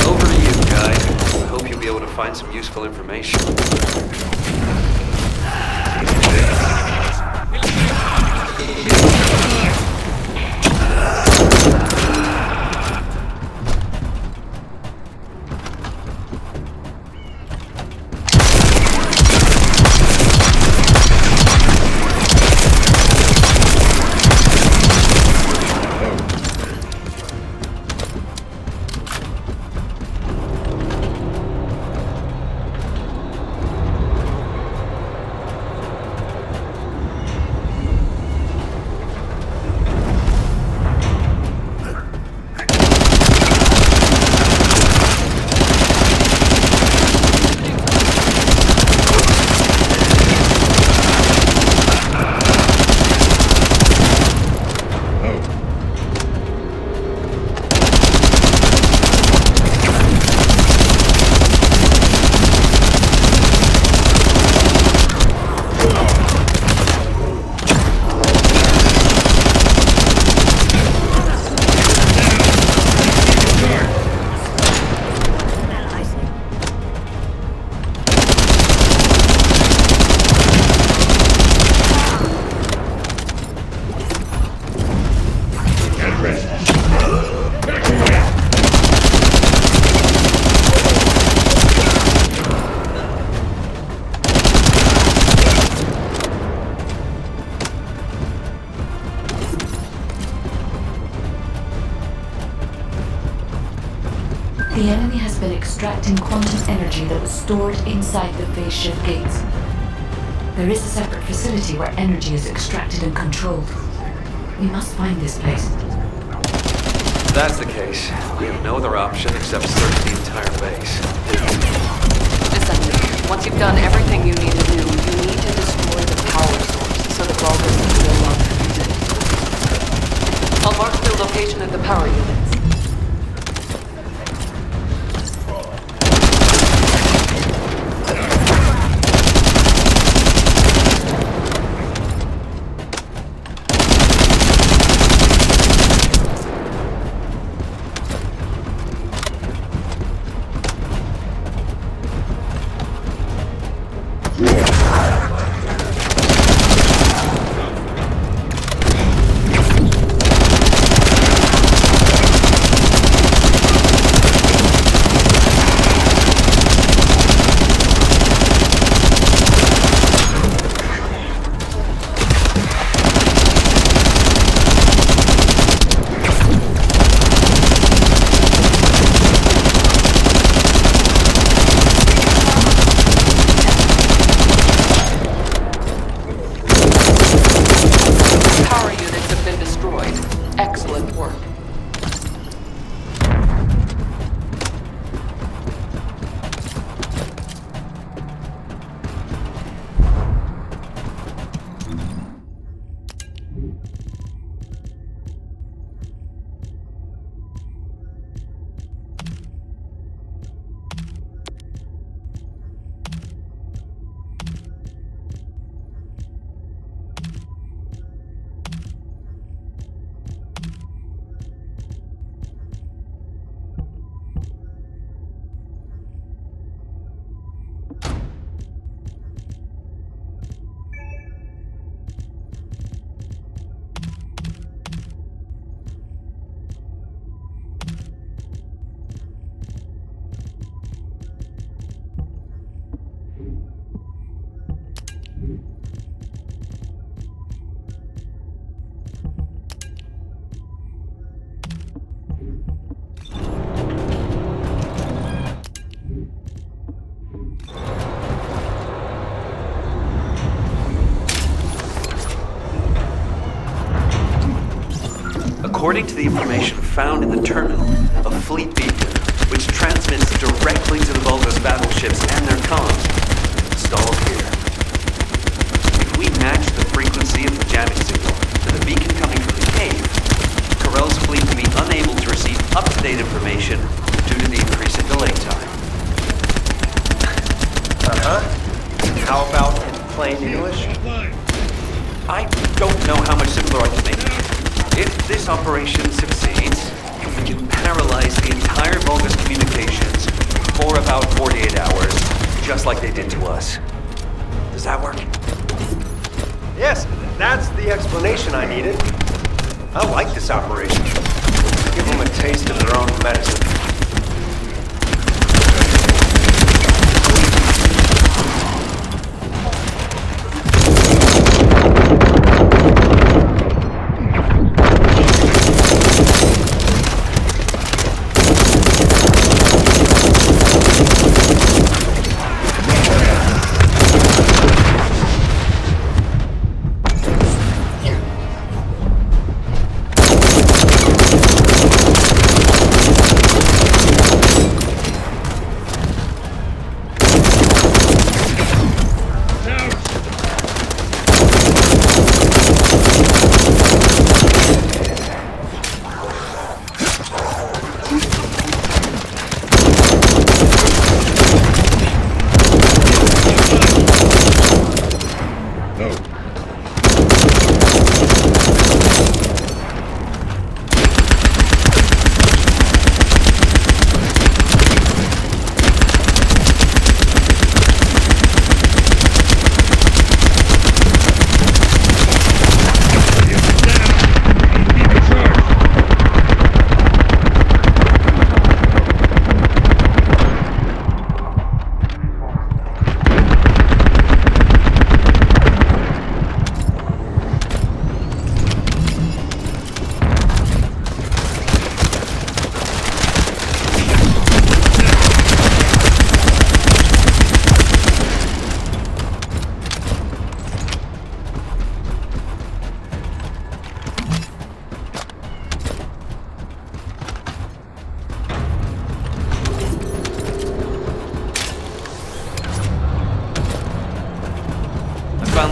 Over to you, guy. I hope you'll be able to find some useful information. The enemy has been extracting quantum energy that was stored inside the phase shift gates. There is a separate facility where energy is extracted and controlled. We must find this place. If that's the case, we have no other option except search the entire base. Descendant, once you've done everything you need to do, you need to destroy the power source so the Vulgus can no longer use it. I'll mark the location of the power units. According to the information found in the terminal, a fleet beacon, which transmits directly to the Vulgus battleships and their comms, installed here. If we match the frequency of the jamming signal to the beacon coming from the cave, Corell's fleet will be unable to receive up-to-date information due to the increase in delay time. How about in plain English? I don't know how much simpler I can make it. If this operation succeeds, we can paralyze the entire Vulgus communications for about 48 hours, just like they did to us. Does that work? Yes, that's the explanation I needed. I like this operation. Give them a taste of their own medicine.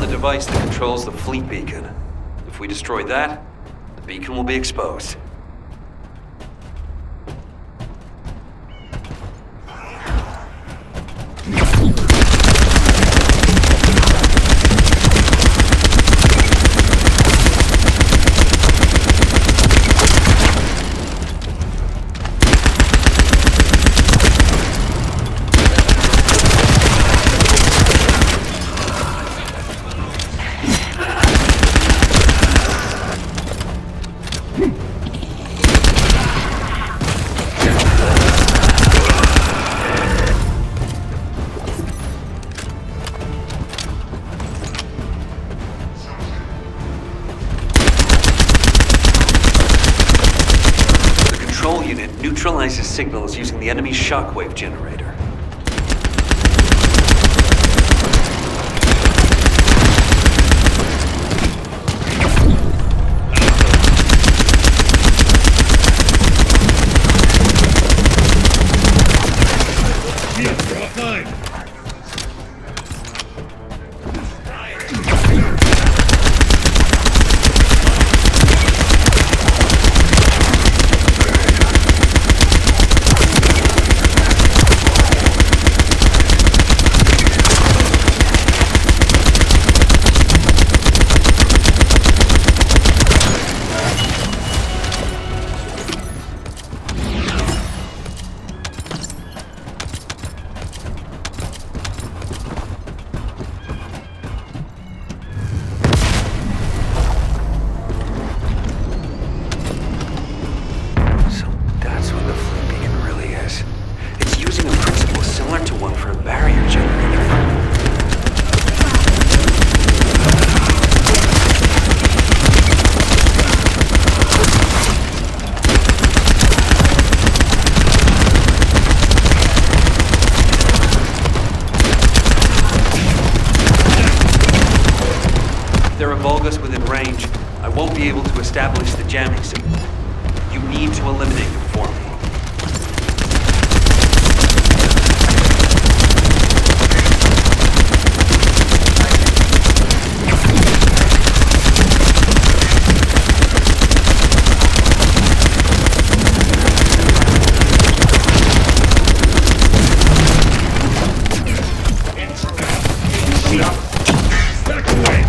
the device that controls the fleet beacon. If we destroy that, the beacon will be exposed. Neutralizes signals using the enemy's shockwave generator. Shields are offline. Within range, I won't be able to establish the jamming signal. You need to eliminate them for me. Back away.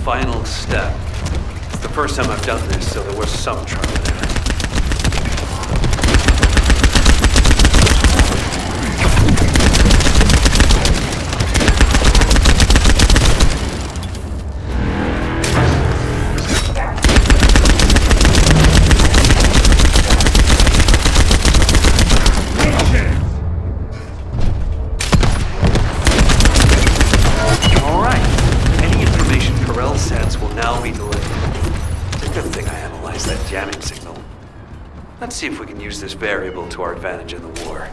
Final step. It's the first time I've done this, so there was some trouble there. Let's see if we can use this variable to our advantage in the war.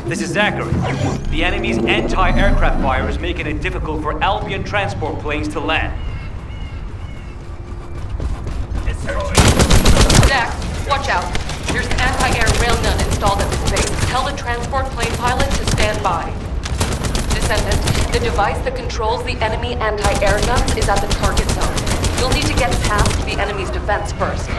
This is Zachary. The enemy's anti-aircraft fire is making it difficult for Albion transport planes to land. Zach, watch out. There's an anti-air railgun installed at this base. Tell the transport plane pilot to stand by. Descendant, the device that controls the enemy anti-air guns is at the target zone. You'll need to get past the enemy's defense first.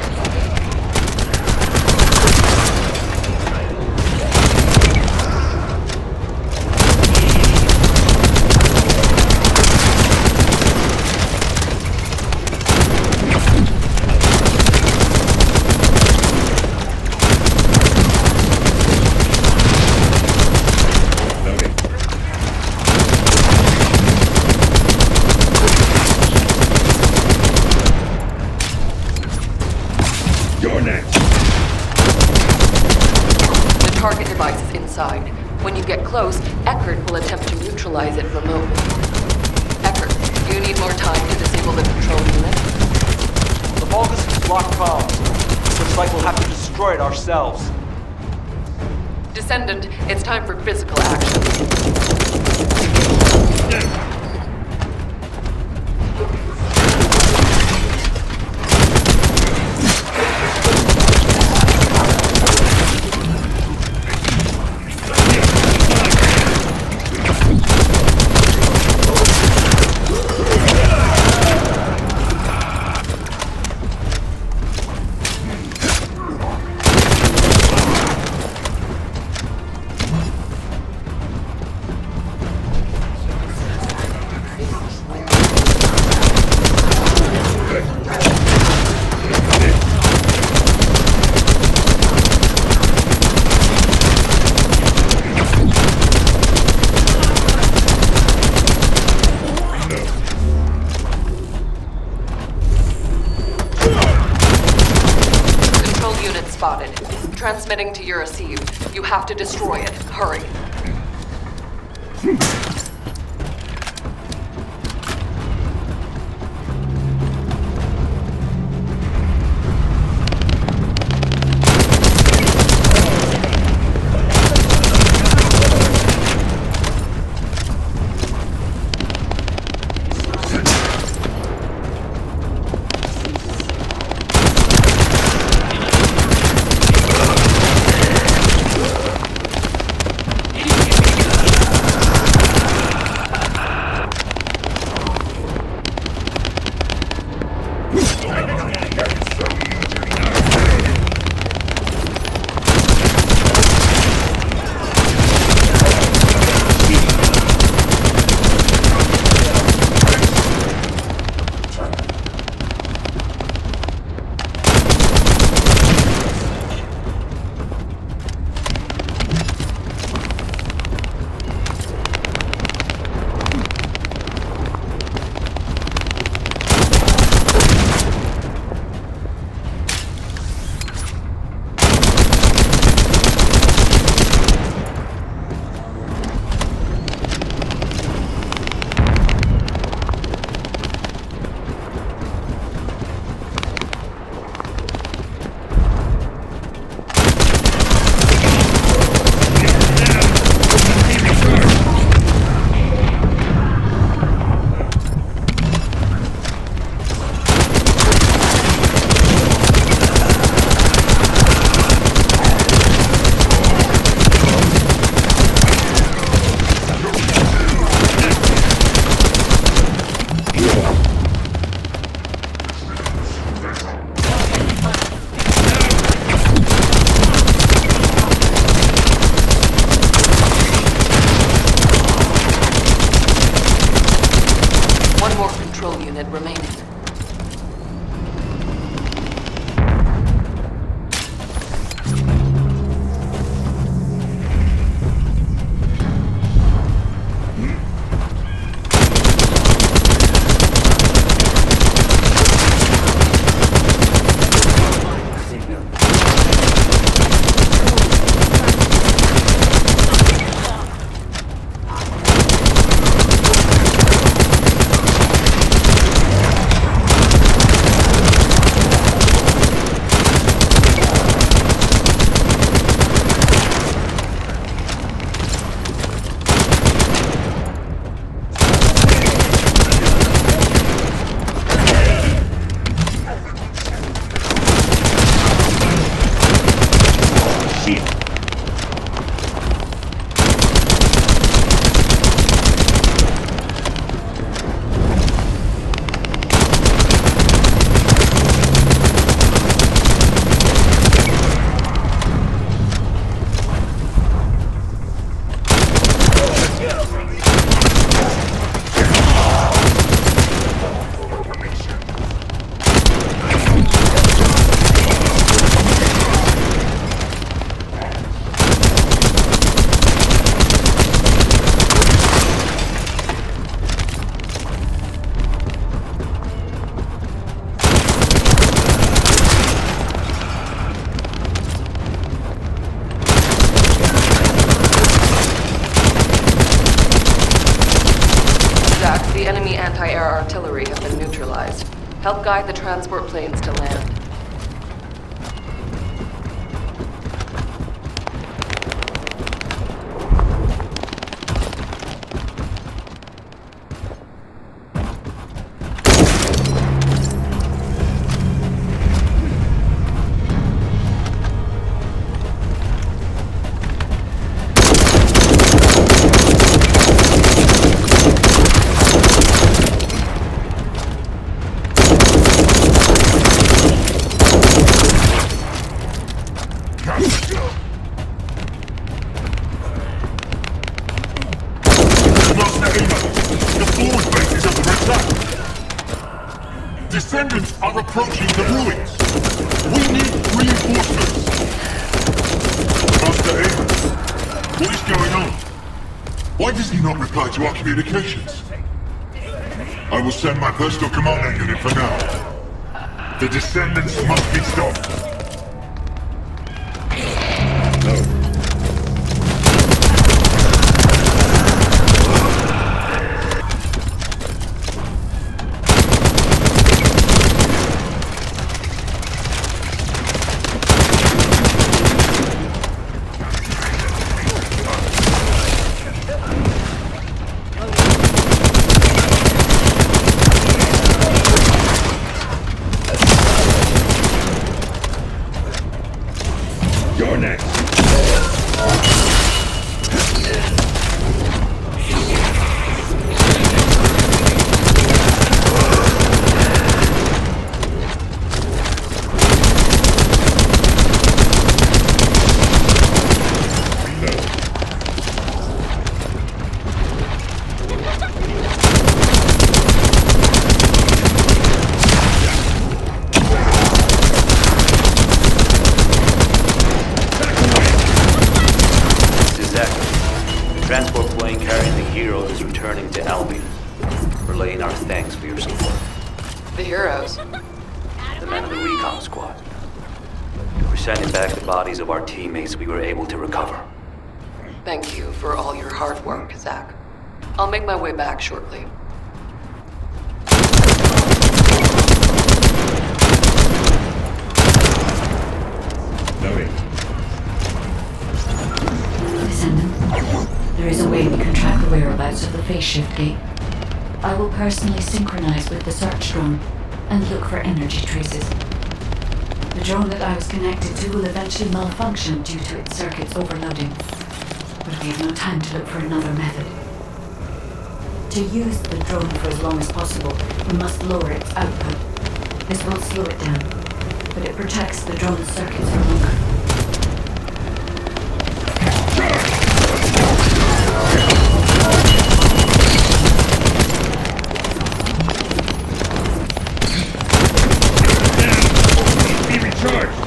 When you get close, Eckert will attempt to neutralize it remotely. Eckert, you need more time to disable the control unit. The Vulgus has blocked comms. Looks like we'll have to destroy it ourselves. Descendant, it's time for physical action. Transmitting to your receive. You have to destroy it. Hurry. The enemy anti-air artillery have been neutralized. Help guide the transport planes to land. Descendants are approaching the ruins. We need reinforcements. Master Aemon, what is going on? Why does he not reply to our communications? I will send my personal commander unit for now. The Descendants must be stopped. You're next. Transport plane carrying the Heroes is returning to Albion. Relaying our thanks for your support. The Heroes? The men of the Recon Squad. We're sending back the bodies of our teammates we were able to recover. Thank you for all your hard work, Zach. I'll make my way back shortly. Noted. Descendant, there is a way we can track the whereabouts of the phase shift gate. I will personally synchronize with the search drone and look for energy traces. The drone that I was connected to will eventually malfunction due to its circuits overloading. But we have no time to look for another method. To use the drone for as long as possible, we must lower its output. This won't slow it down, but it protects the drone's circuits for longer. Be recharged.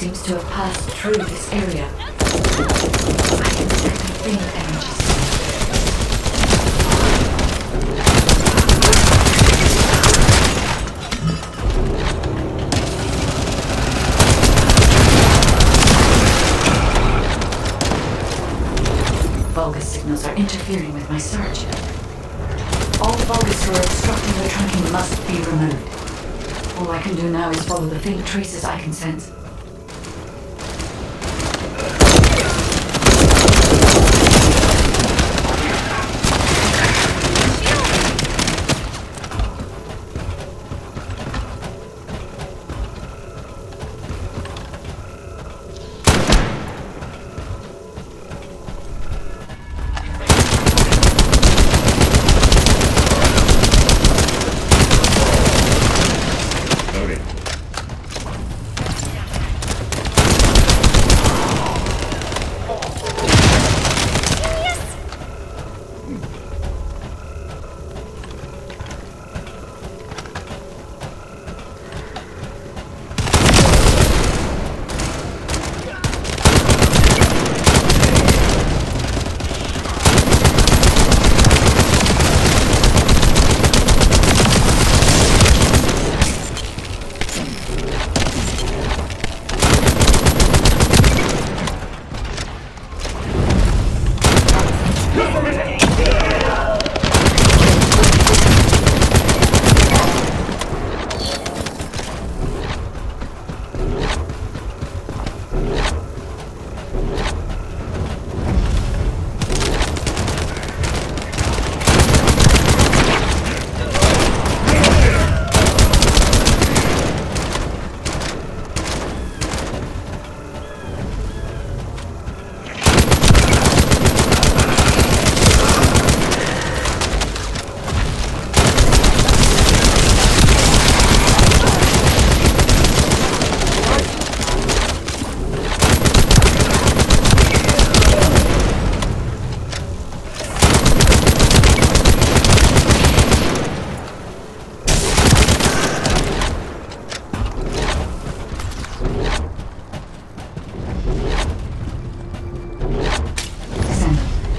Seems to have passed through this area. I can detect a faint energy. Vulgus signals are interfering with my search. All Vulgus who are obstructing the tracking must be removed. All I can do now is follow the faint traces I can sense.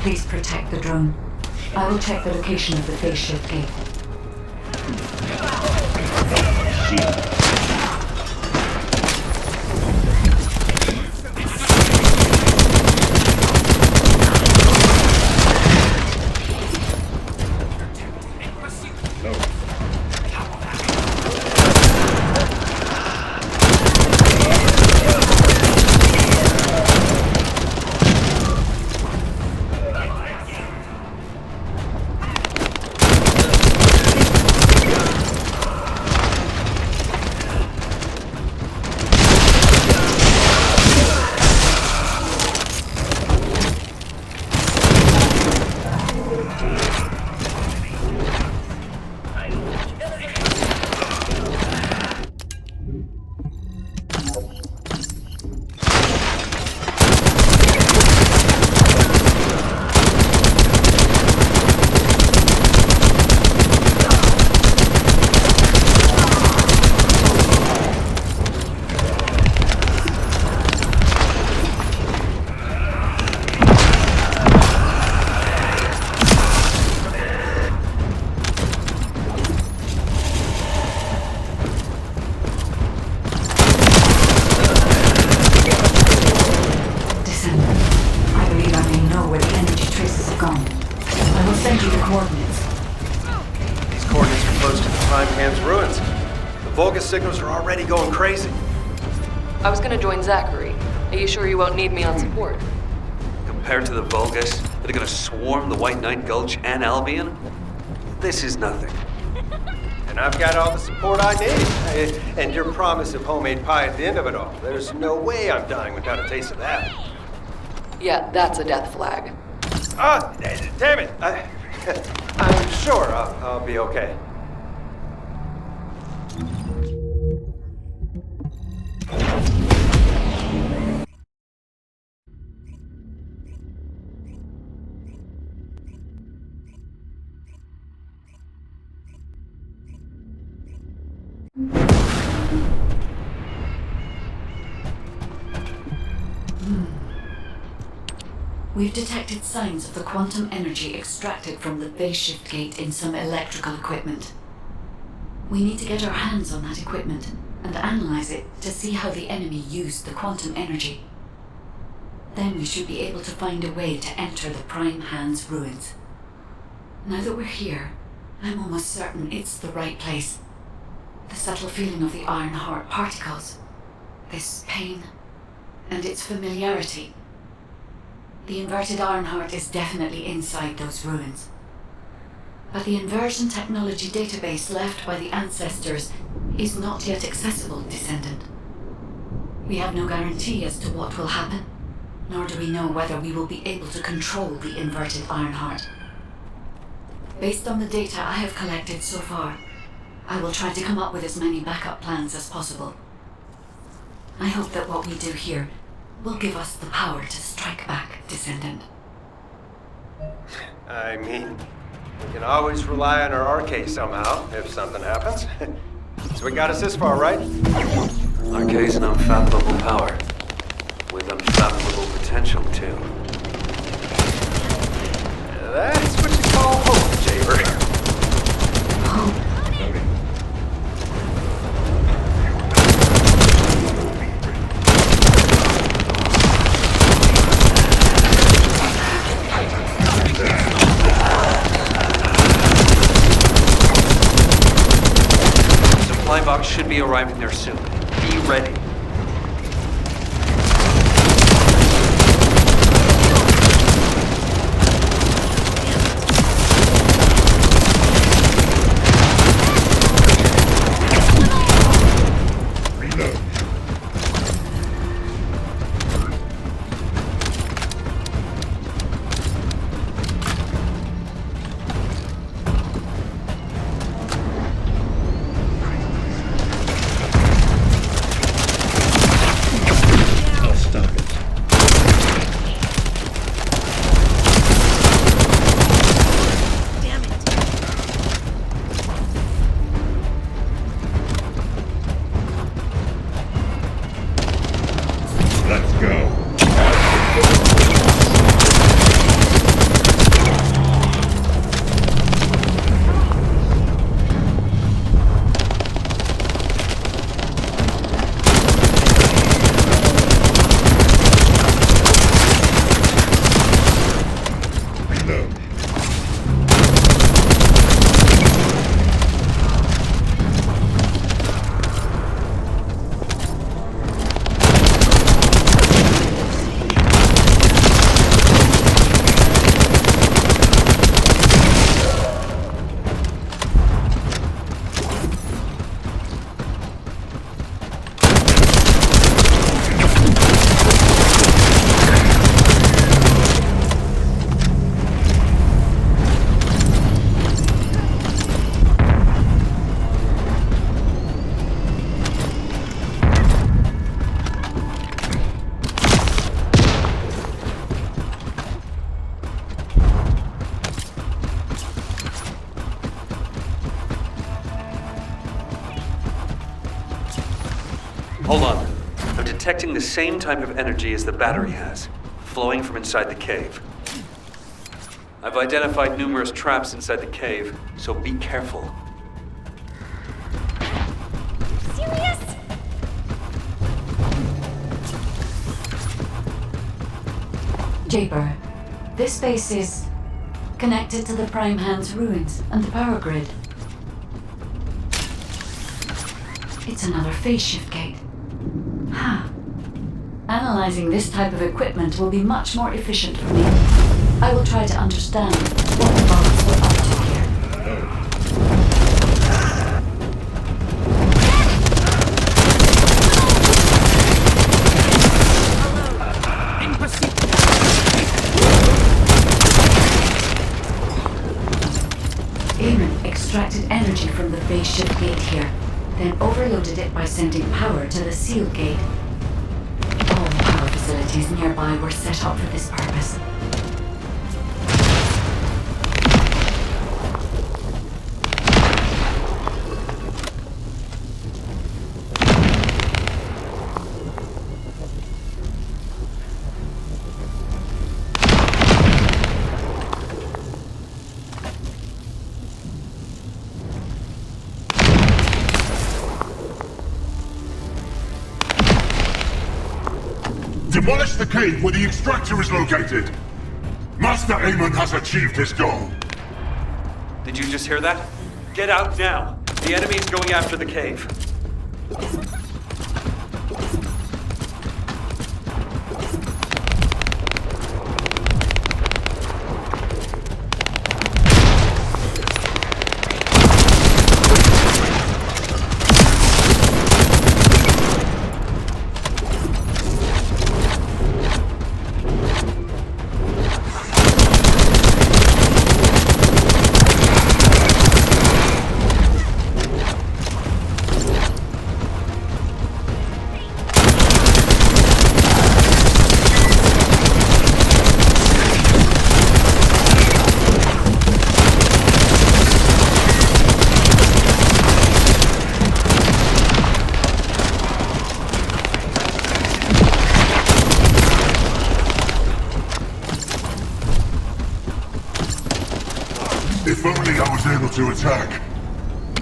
Please protect the drone. I will check the location of the phase shift gate. Signals are already going crazy. I was gonna join Zachary. Are you sure you won't need me on support? Compared to the Vulgus that are gonna swarm the White Knight Gulch and Albion, this is nothing. And I've got all the support I need. And your promise of homemade pie at the end of it all. There's no way I'm dying without a taste of that. Yeah, that's a death flag. Ah, damn it. I'm sure I'll be okay. We've detected signs of the quantum energy extracted from the phase shift gate in some electrical equipment. We need to get our hands on that equipment and analyze it to see how the enemy used the quantum energy. Then we should be able to find a way to enter the Prime Hand's ruins. Now that we're here, I'm almost certain it's the right place. The subtle feeling of the Iron Heart particles, this pain, and its familiarity. The inverted Ironheart is definitely inside those ruins. But the inversion technology database left by the ancestors is not yet accessible, Descendant. We have no guarantee as to what will happen, nor do we know whether we will be able to control the inverted Ironheart. Based on the data I have collected so far, I will try to come up with as many backup plans as possible. I hope that what we do here will give us the power to strike back, Descendant. I mean, we can always rely on our arcade somehow, if something happens. So we got us this far, right? Arcade's an unfathomable power, with unfathomable potential, too. That's what you call hope, Jaber. Hope. Supply box should be arriving there soon. Be ready. Let's go. same type of energy as the battery has, flowing from inside the cave. I've identified numerous traps inside the cave, so be careful. Serious? Jaber, this base is connected to the Prime Hand's ruins and the power grid. It's another phase shift gate. Huh. Analyzing this type of equipment will be much more efficient for me. I will try to understand what the Vulcans were up to here. Eamon extracted energy from the phase shift gate here, then overloaded it by sending power to the sealed gate. All the power facilities nearby were set up for this purpose. Demolish the cave where the extractor is located! Master Aemon has achieved his goal! Did you just hear that? Get out now! The enemy is going after the cave. If only I was able to attack.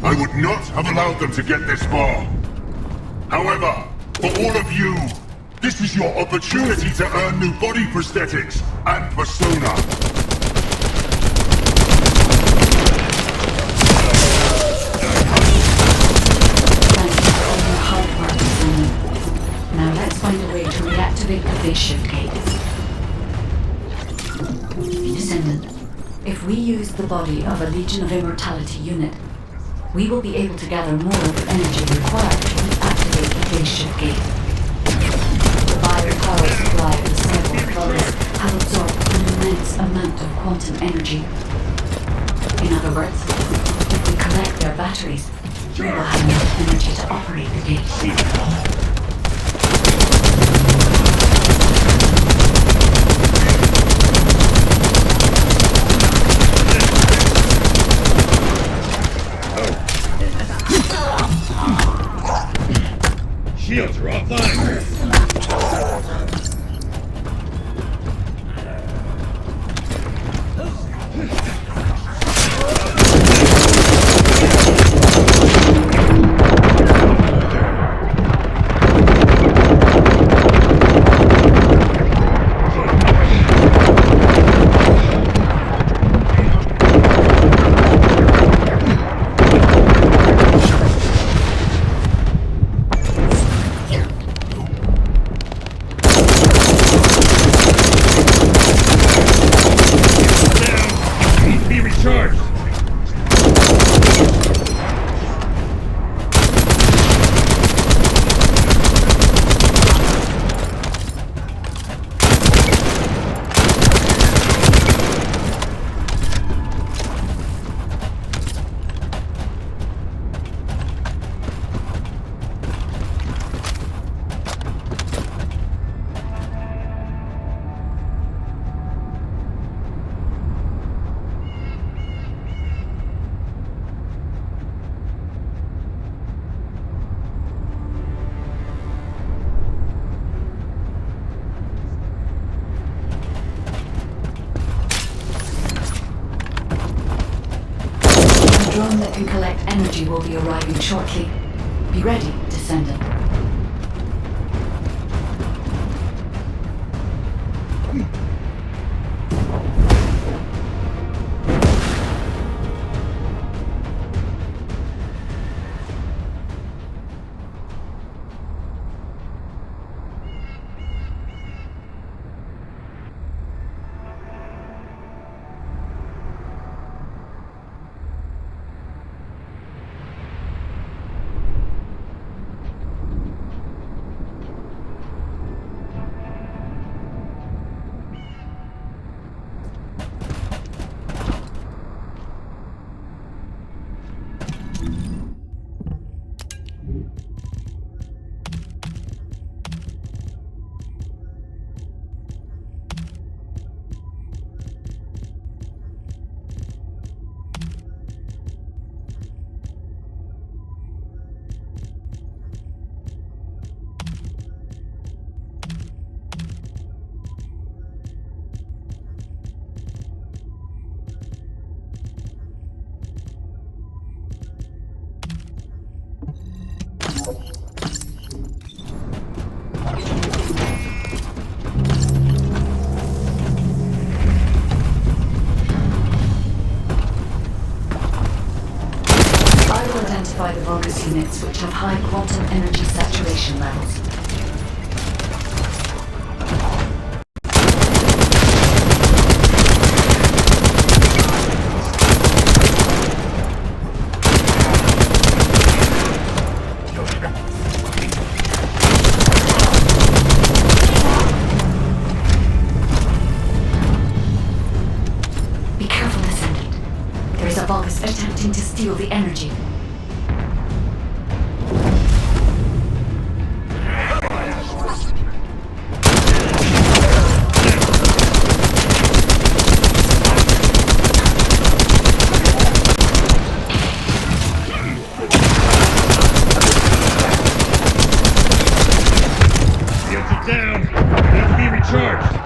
I would not have allowed them to get this far. However, for all of you, this is your opportunity to earn new body prosthetics and persona. Now let's find a way to reactivate the phase shift gate. Descendant, if we use the body of a Legion of Immortality unit, we will be able to gather more of the energy required to reactivate the phase shift gate. The bio-power supply of the cyborg bodies have absorbed an immense amount of quantum energy. In other words, if we collect their batteries, we will have enough energy to operate the gate. Shields are offline. energy will be arriving shortly. Be ready, Descendant. Identify the Vulgus units which have high quantum energy saturation levels. Be careful, Descendant. There is a Vulgus attempting to steal the energy. Down! Need to be recharged!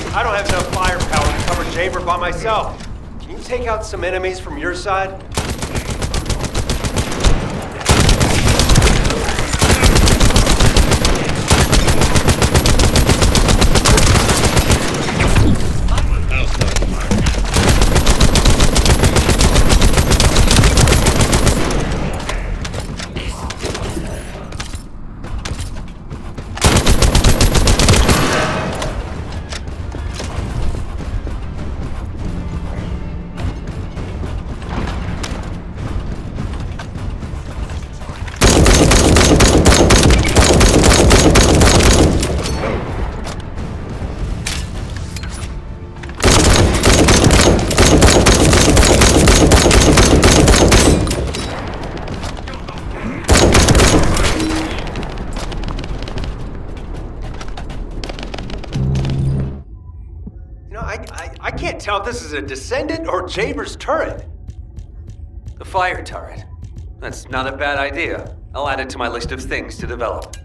I don't have enough firepower to cover Jaber by myself. Can you take out some enemies from your side? I can't tell if this is a Descendant or Jaber's turret. The fire turret. That's not a bad idea. I'll add it to my list of things to develop.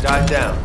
Dive down.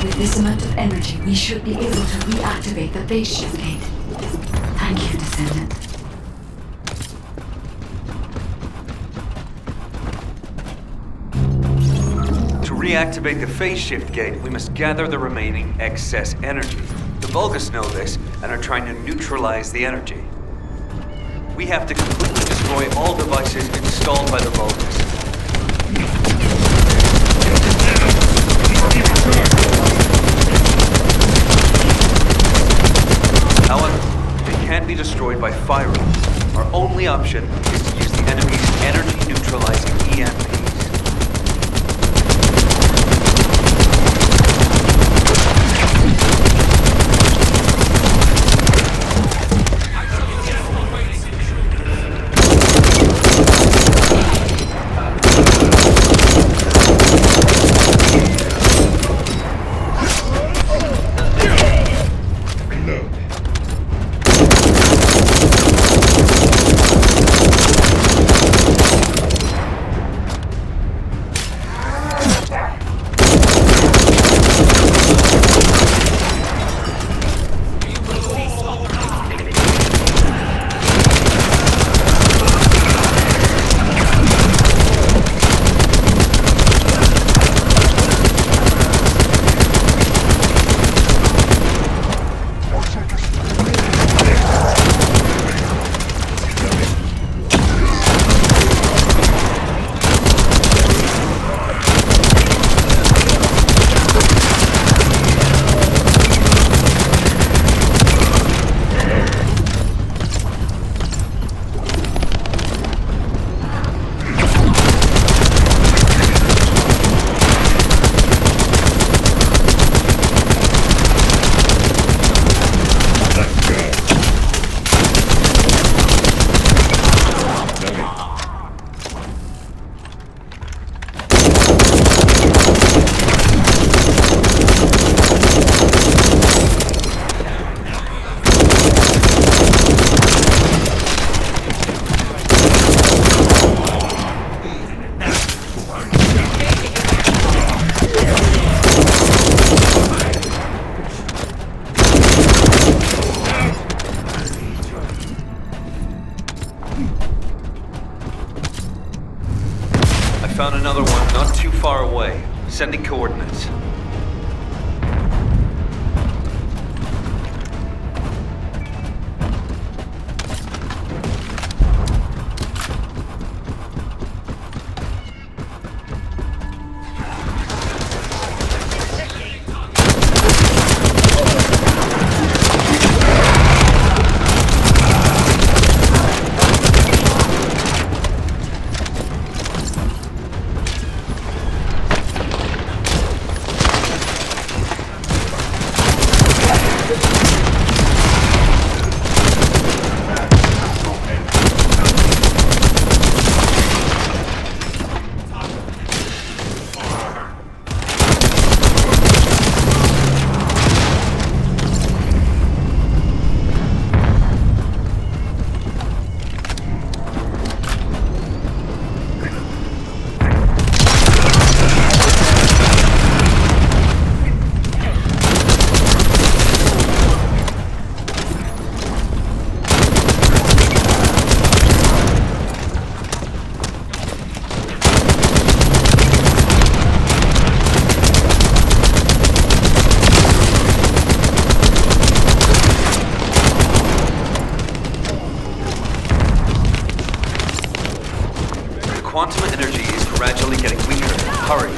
With this amount of energy, we should be able to reactivate the phase shift gate. Thank you, Descendant. To reactivate the phase shift gate, we must gather the remaining excess energy. The Vulgus know this and are trying to neutralize the energy. We have to completely destroy all devices installed by the Vulgus. However, they can't be destroyed by firing. Our only option is to use the enemy's energy-neutralizing EMPs. Found another one not too far away. Sending coordinates. Quantum energy is gradually getting weaker. Hurry.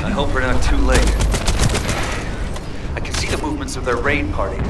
I hope we're not too late. I can see the movements of their raid party.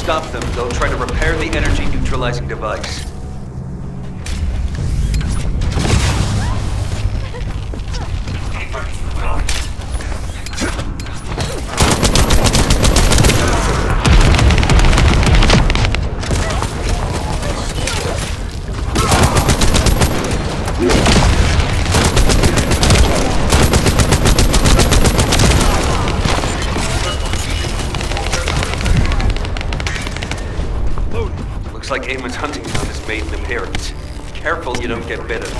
stop them, they'll try to repair the energy neutralizing device. Looks like Eamon's hunting ground has made an appearance. Careful you don't get bitten.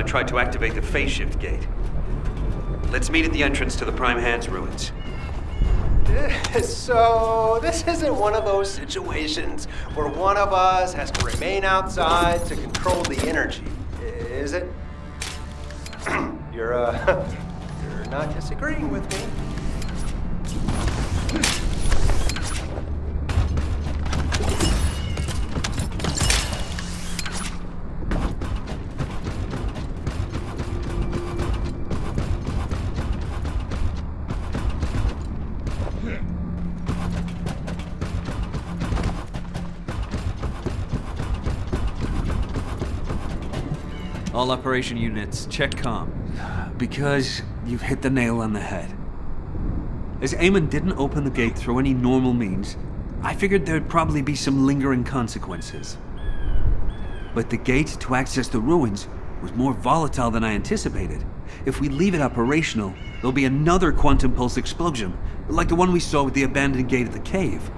Tried to activate the phase shift gate. Let's meet at the entrance to the Prime Hands ruins. So, this isn't one of those situations where one of us has to remain outside to control the energy, is it? You're not disagreeing with me. All operation units, check comm. Because you've hit the nail on the head. As Eamon didn't open the gate through any normal means, I figured there'd probably be some lingering consequences. But the gate to access the ruins was more volatile than I anticipated. If we leave it operational, there'll be another quantum pulse explosion, like the one we saw with the abandoned gate at the cave.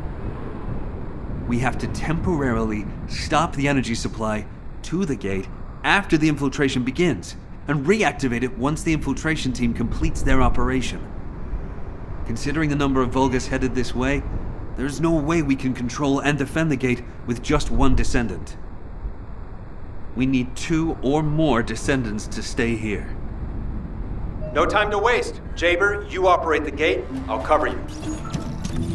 We have to temporarily stop the energy supply to the gate after the infiltration begins, and reactivate it once the infiltration team completes their operation. Considering the number of Vulgus headed this way, there's no way we can control and defend the gate with just one Descendant. We need 2 or more Descendants to stay here. No time to waste. Jaber, you operate the gate, I'll cover you.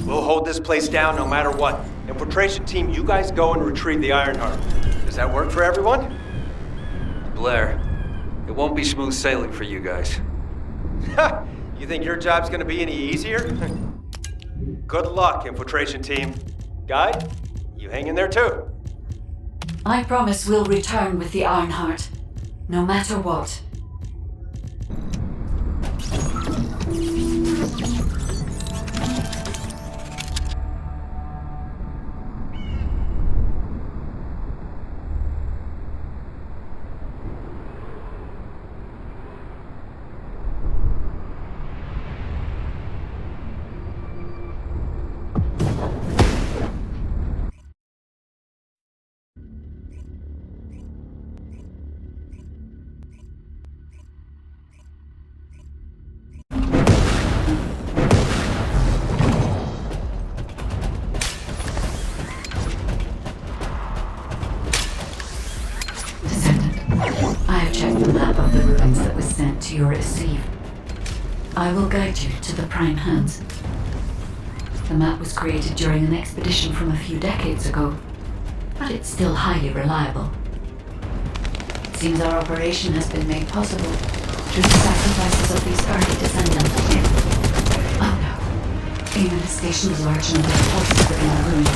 We'll hold this place down no matter what. Infiltration team, you guys go and retrieve the Ironheart. Does that work for everyone? Blair, it won't be smooth sailing for you guys. Ha! You think your job's gonna be any easier? Good luck, infiltration team. Guide, you hang in there too. I promise we'll return with the Ironheart, no matter what. To your receive. I will guide you to the Prime Hands. The map was created during an expedition from a few decades ago, but it's still highly reliable. It seems our operation has been made possible through the sacrifices of these early descendants. Oh no. Eamon has stationed a large number of forces within the ruins.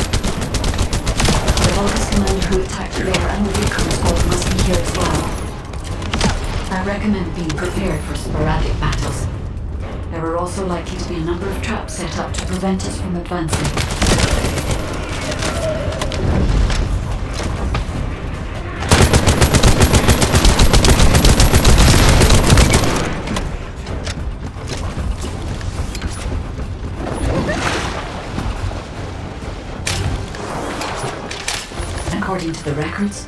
The Vulgus commander who attacked there and the Recon Squad must be I recommend being prepared for sporadic battles. There are also likely to be a number of traps set up to prevent us from advancing. According to the records,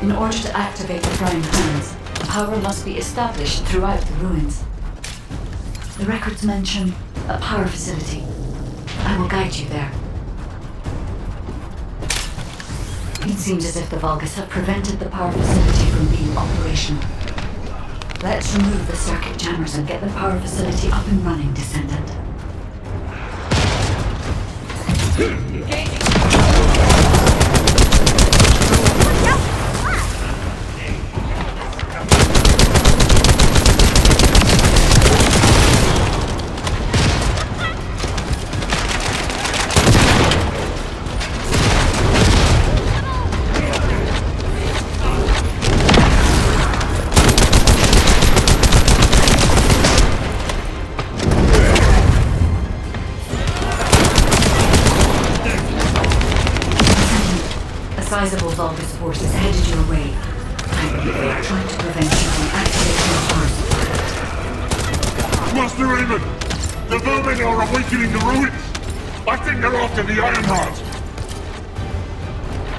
in order to activate the prime hands, power must be established throughout the ruins. The records mention a power facility. I will guide you there. It seems as if the Vulgus have prevented the power facility from being operational. Let's remove the circuit jammers and get the power facility up and running, Descendant. Sizable Vulgus forces headed your way. I believe they are trying to prevent you from activating the power supply. Master Raymond! The vermin are awakening the ruins! I think they're after the Ironheart!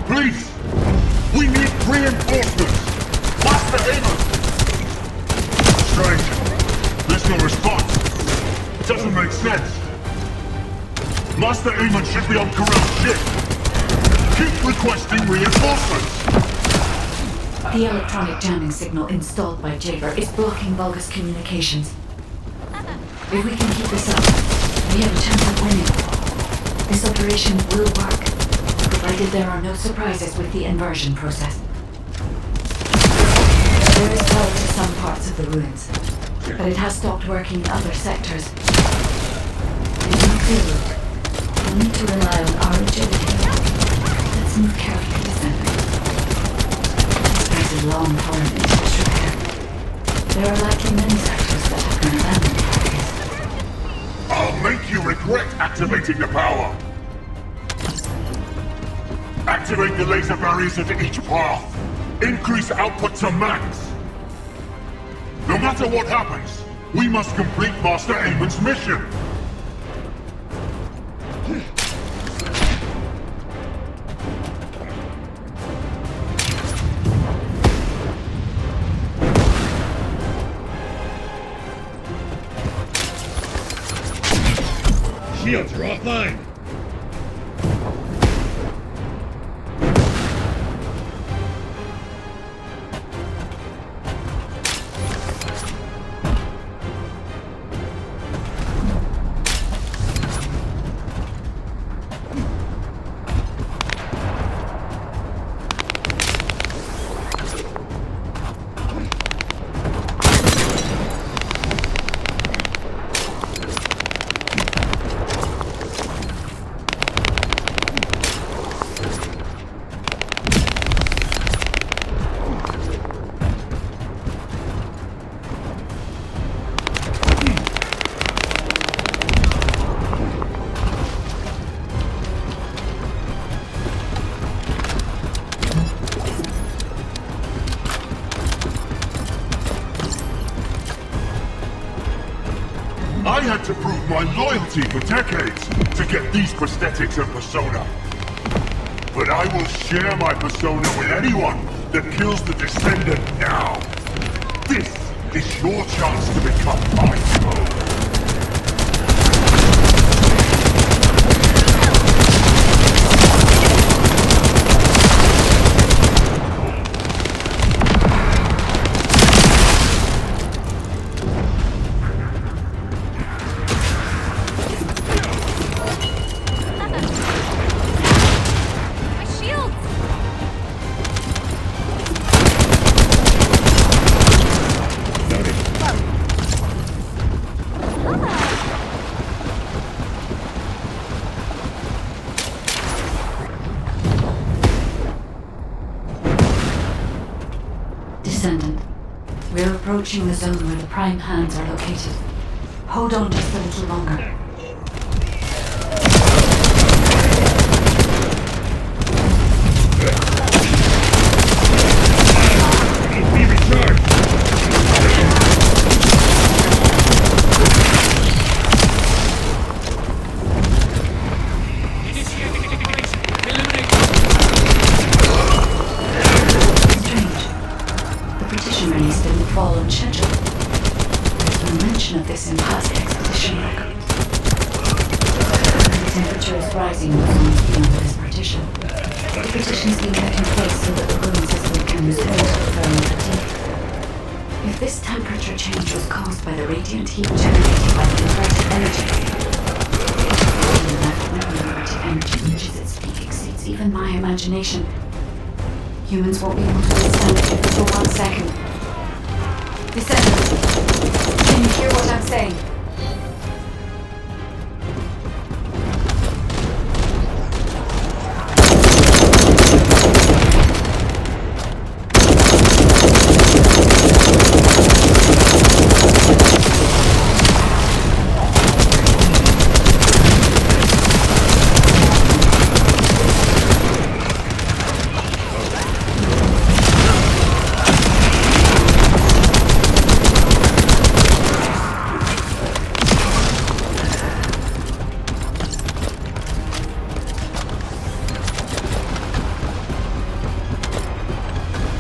Please! We need reinforcements! Master Raymond! Strange. There's no response. It doesn't make sense. Master Raymond should be on Corell's ship! Keep requesting reinforcements! The electronic jamming signal installed by Jaber is blocking Vulgus communications. If we can keep this up, we have a chance of winning. This operation will work, provided there are no surprises with the inversion process. There is power to some parts of the ruins, but it has stopped working in other sectors. It will fail. We'll need to rely on our agility. Let's move carefully, Descendant. This place is long torn into disrepair. There are likely many sectors that have been abandoned areas. I'll make you regret activating the power! Activate the laser barriers at each path! Increase output to max! No matter what happens, we must complete Master Eamon's mission! Shields are offline. I had to prove my loyalty for decades to get these prosthetics and persona. But I will share my persona with anyone that kills the Descendant now. This is your chance to become my foe. We're approaching the zone where the prime hands are located. Hold on just a little longer. Need to be recharged. Didn't fall on schedule. There's no mention of this in past expedition records. The temperature is rising in the zones beyond this partition. The partition's been kept in place so that the ruin system can respond to thermal fatigue. If this temperature change was caused by the radiant heat generated by the inverted energy, then that when the inverted energy reaches its peak exceeds even my imagination. Humans won't be able to withstand it for 1 second. Descendant, can you hear what I'm saying?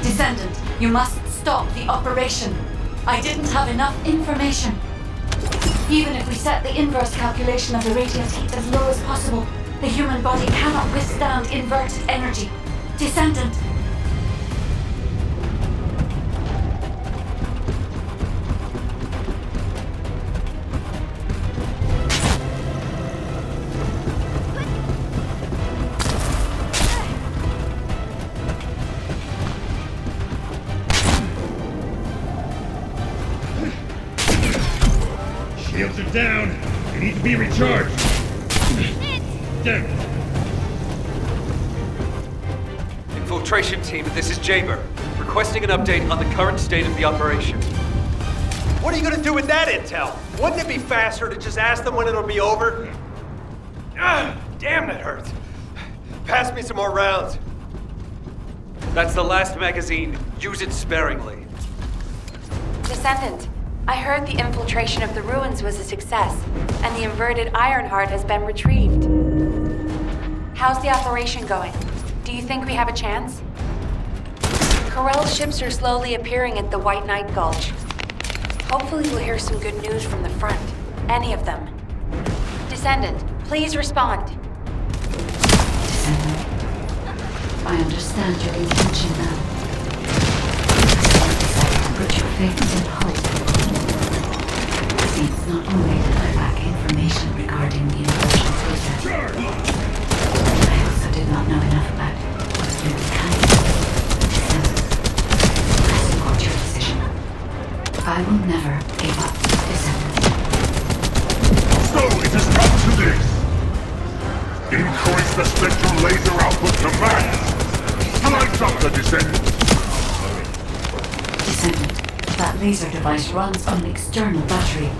Descendant, you must stop the operation. I didn't have enough information. Even if we set the inverse calculation of the radiant heat as low as possible, the human body cannot withstand inverted energy. Descendant! Shields are down. They need to be recharged. Damn it. Infiltration team, this is Jaber. Requesting an update on the current state of the operation. What are you gonna do with that intel? Wouldn't it be faster to just ask them when it'll be over? Ah, damn, that hurts. Pass me some more rounds. That's the last magazine. Use it sparingly. Descendant, I heard the infiltration of the ruins was a success, and the inverted Ironheart has been retrieved. How's the operation going? Do you think we have a chance? Corell's ships are slowly appearing at the White Knight Gulch. Hopefully we'll hear some good news from the front. Any of them. Descendant, please respond. Descendant, I understand your intention now. Put your faith in hope. It means not only did I lack information regarding the inversion process, I also did not know enough about humankind. I support your decision. I will never give up, Descendant. So it has come to this. Increase the spectral laser output to max. Light up the Descendant. Descendant, that laser device runs on an external battery.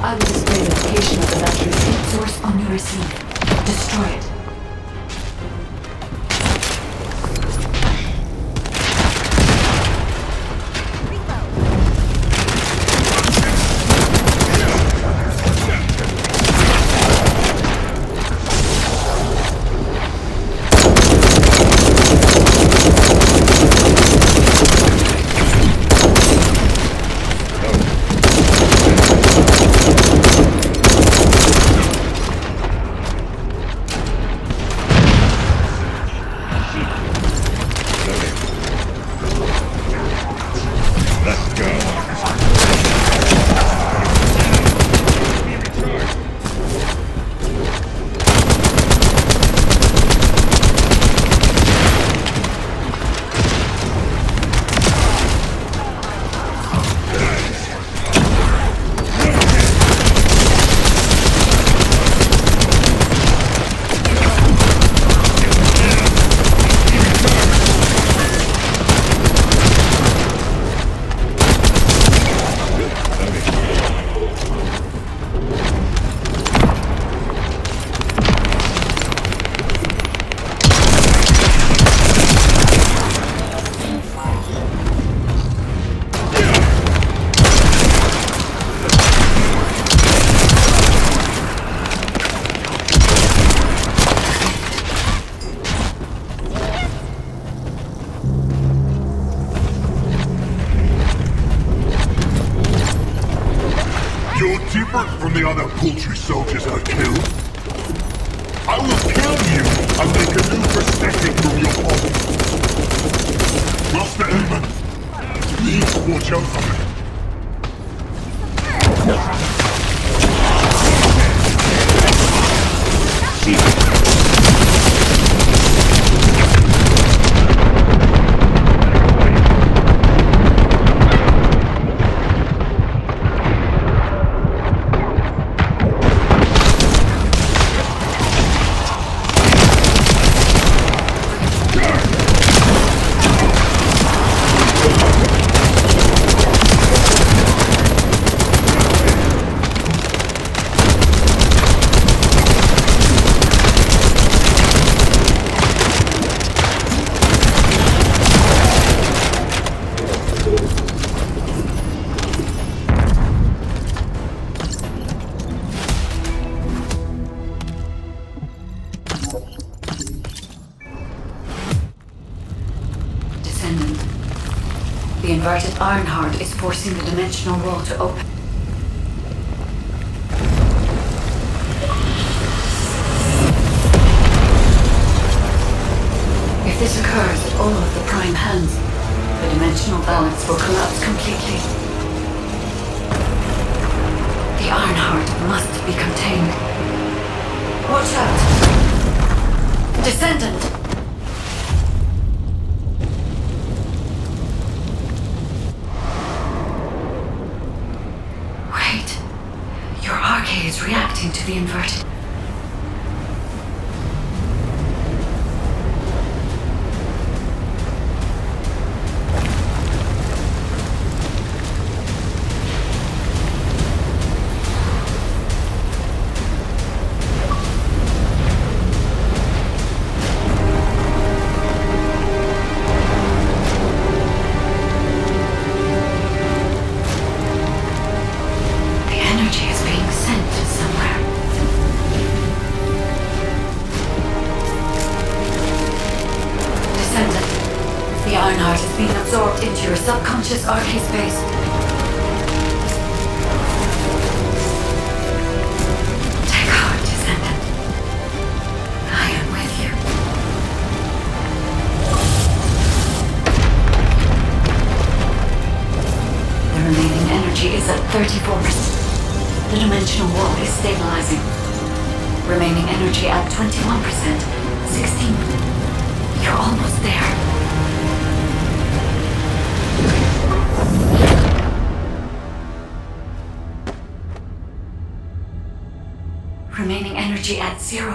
I will display the location of the battery's heat source on your receive. Destroy it. different from the other paltry soldiers I killed. I will kill you and make a new prosthetic from your body. Master Aemon, please watch over me. The inverted Ironheart is forcing the dimensional wall to open. If this occurs at all of the prime hands, the dimensional balance will collapse completely. The Ironheart must be contained. Watch out! Descendant! Is reacting to the inverted. The Ironheart is being absorbed into your subconscious arcade space. Take heart, Descendant. I am with you. The remaining energy is at 34%. The dimensional wall is stabilizing. Remaining energy at 21%. 16%. You're almost there. Remaining energy at 0%.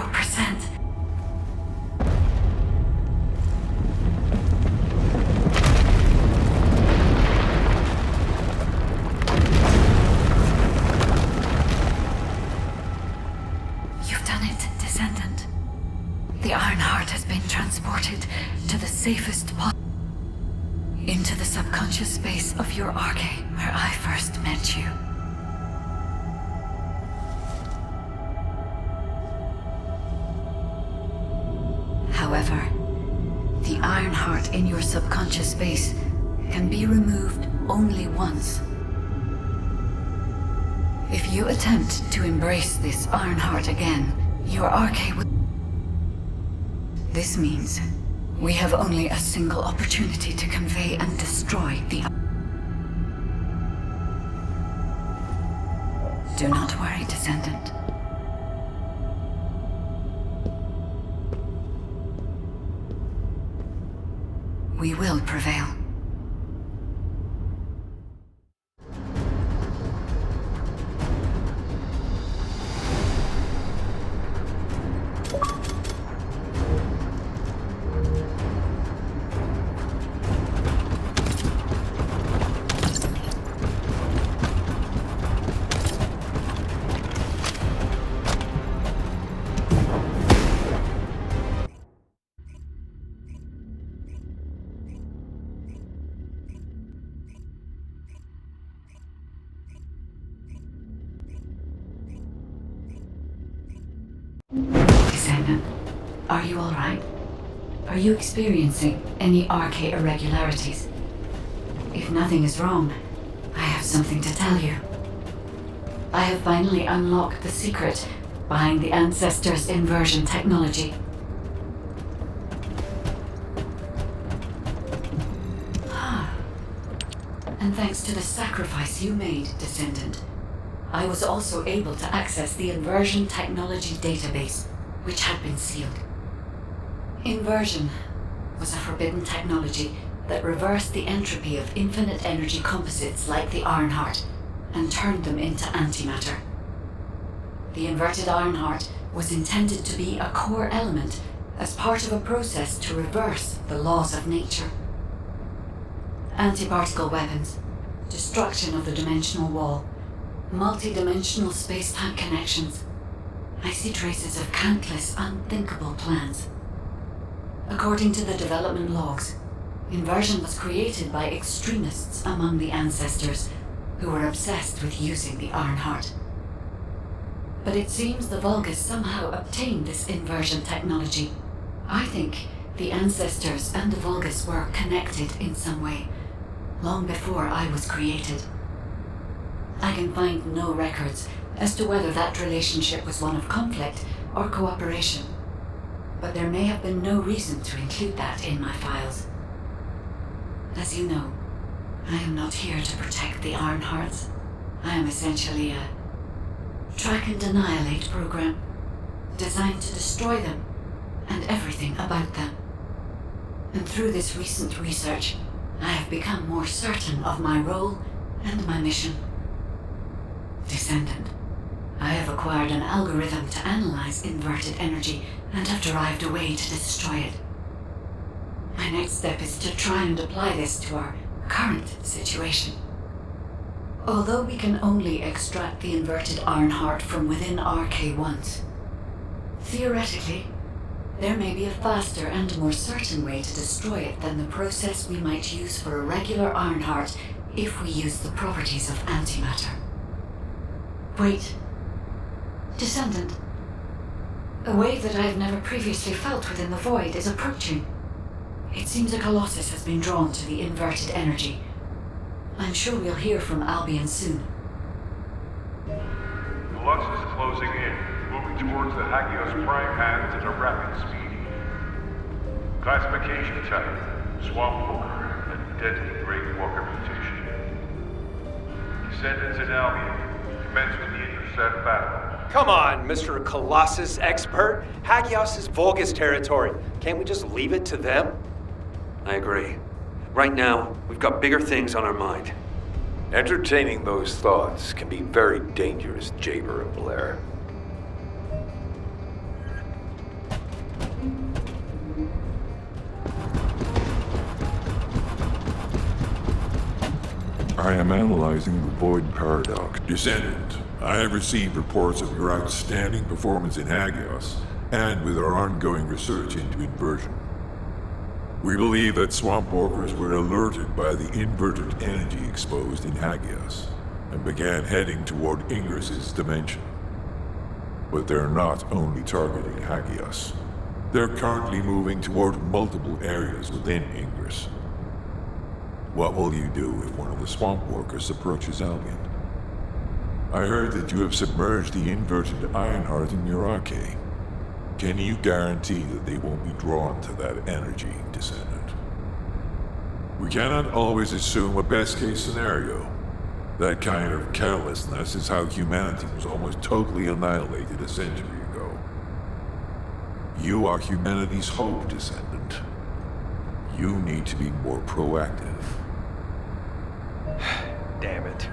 You've done it, Descendant. The Ironheart has been transported to the safest spot. Into the subconscious space of your arcade, where I first met you. However, the Ironheart in your subconscious space can be removed only once. If you attempt to embrace this Ironheart again, your arcade will... This means we have only a single opportunity to convey and destroy the... Do not worry, Descendant. We will prevail. Descendant, are you all right? Are you experiencing any arcade irregularities? If nothing is wrong, I have something to tell you. I have finally unlocked the secret behind the Ancestors' inversion technology. And thanks to the sacrifice you made, Descendant, I was also able to access the inversion technology database, which had been sealed. Inversion was a forbidden technology that reversed the entropy of infinite energy composites like the Ironheart and turned them into antimatter. The inverted Ironheart was intended to be a core element as part of a process to reverse the laws of nature. Anti-particle weapons, destruction of the dimensional wall, multi-dimensional space-time connections. I see traces of countless unthinkable plans. According to the development logs, inversion was created by extremists among the Ancestors who were obsessed with using the Ironheart. But it seems the Vulgus somehow obtained this inversion technology. I think the Ancestors and the Vulgus were connected in some way, long before I was created. I can find no records as to whether that relationship was one of conflict or cooperation, but there may have been no reason to include that in my files. As you know, I am not here to protect the Ironhearts. I am essentially a track and annihilate program, designed to destroy them and everything about them. And through this recent research, I have become more certain of my role and my mission. Descendant, I have acquired an algorithm to analyze inverted energy and have derived a way to destroy it. My next step is to try and apply this to our current situation. Although we can only extract the inverted Ironheart from within RK-1s, theoretically, there may be a faster and more certain way to destroy it than the process we might use for a regular Ironheart if we use the properties of antimatter. Wait. Descendant. A wave that I have never previously felt within the void is approaching. It seems a Colossus has been drawn to the inverted energy. I'm sure we'll hear from Albion soon. Colossus is closing in, moving towards the Hagios prime hands at a rapid speed. Classification type, Swamp Walker, and deadly Great Walker mutation. Descendants in Albion, commence with the intercept battle. Come on, Mr. Colossus expert. Hagios is Vulgus territory. Can't we just leave it to them? I agree. Right now, we've got bigger things on our mind. Entertaining those thoughts can be very dangerous, Jayber and Blair. I am analyzing the Void Paradox. Descendant, I have received reports of your outstanding performance in Hagios, and with our ongoing research into inversion. We believe that swamp walkers were alerted by the inverted energy exposed in Hagios, and began heading toward Ingris's dimension. But they're not only targeting Hagios. They're currently moving toward multiple areas within Ingris. What will you do if one of the swamp walkers approaches Albion? I heard that you have submerged the inverted Ironheart in your arcade. Can you guarantee that they won't be drawn to that energy, Descendant? We cannot always assume a best-case scenario. That kind of carelessness is how humanity was almost totally annihilated a century ago. You are humanity's hope, Descendant. You need to be more proactive. Damn it.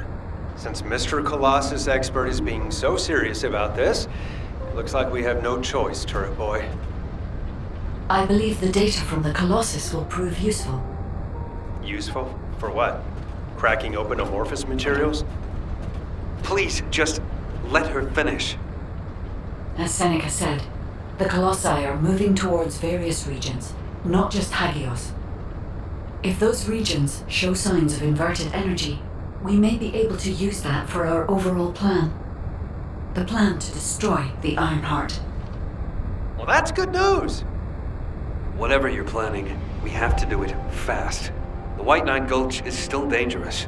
Since Mr. Colossus expert is being so serious about this, it looks like we have no choice, Turret Boy. I believe the data from the Colossus will prove useful. Useful? For what? Cracking open amorphous materials? Please, just let her finish. As Seneca said, the Colossi are moving towards various regions, not just Hagios. If those regions show signs of inverted energy, we may be able to use that for our overall plan. The plan to destroy the Ironheart. Well, that's good news! Whatever you're planning, we have to do it fast. The White Nine Gulch is still dangerous.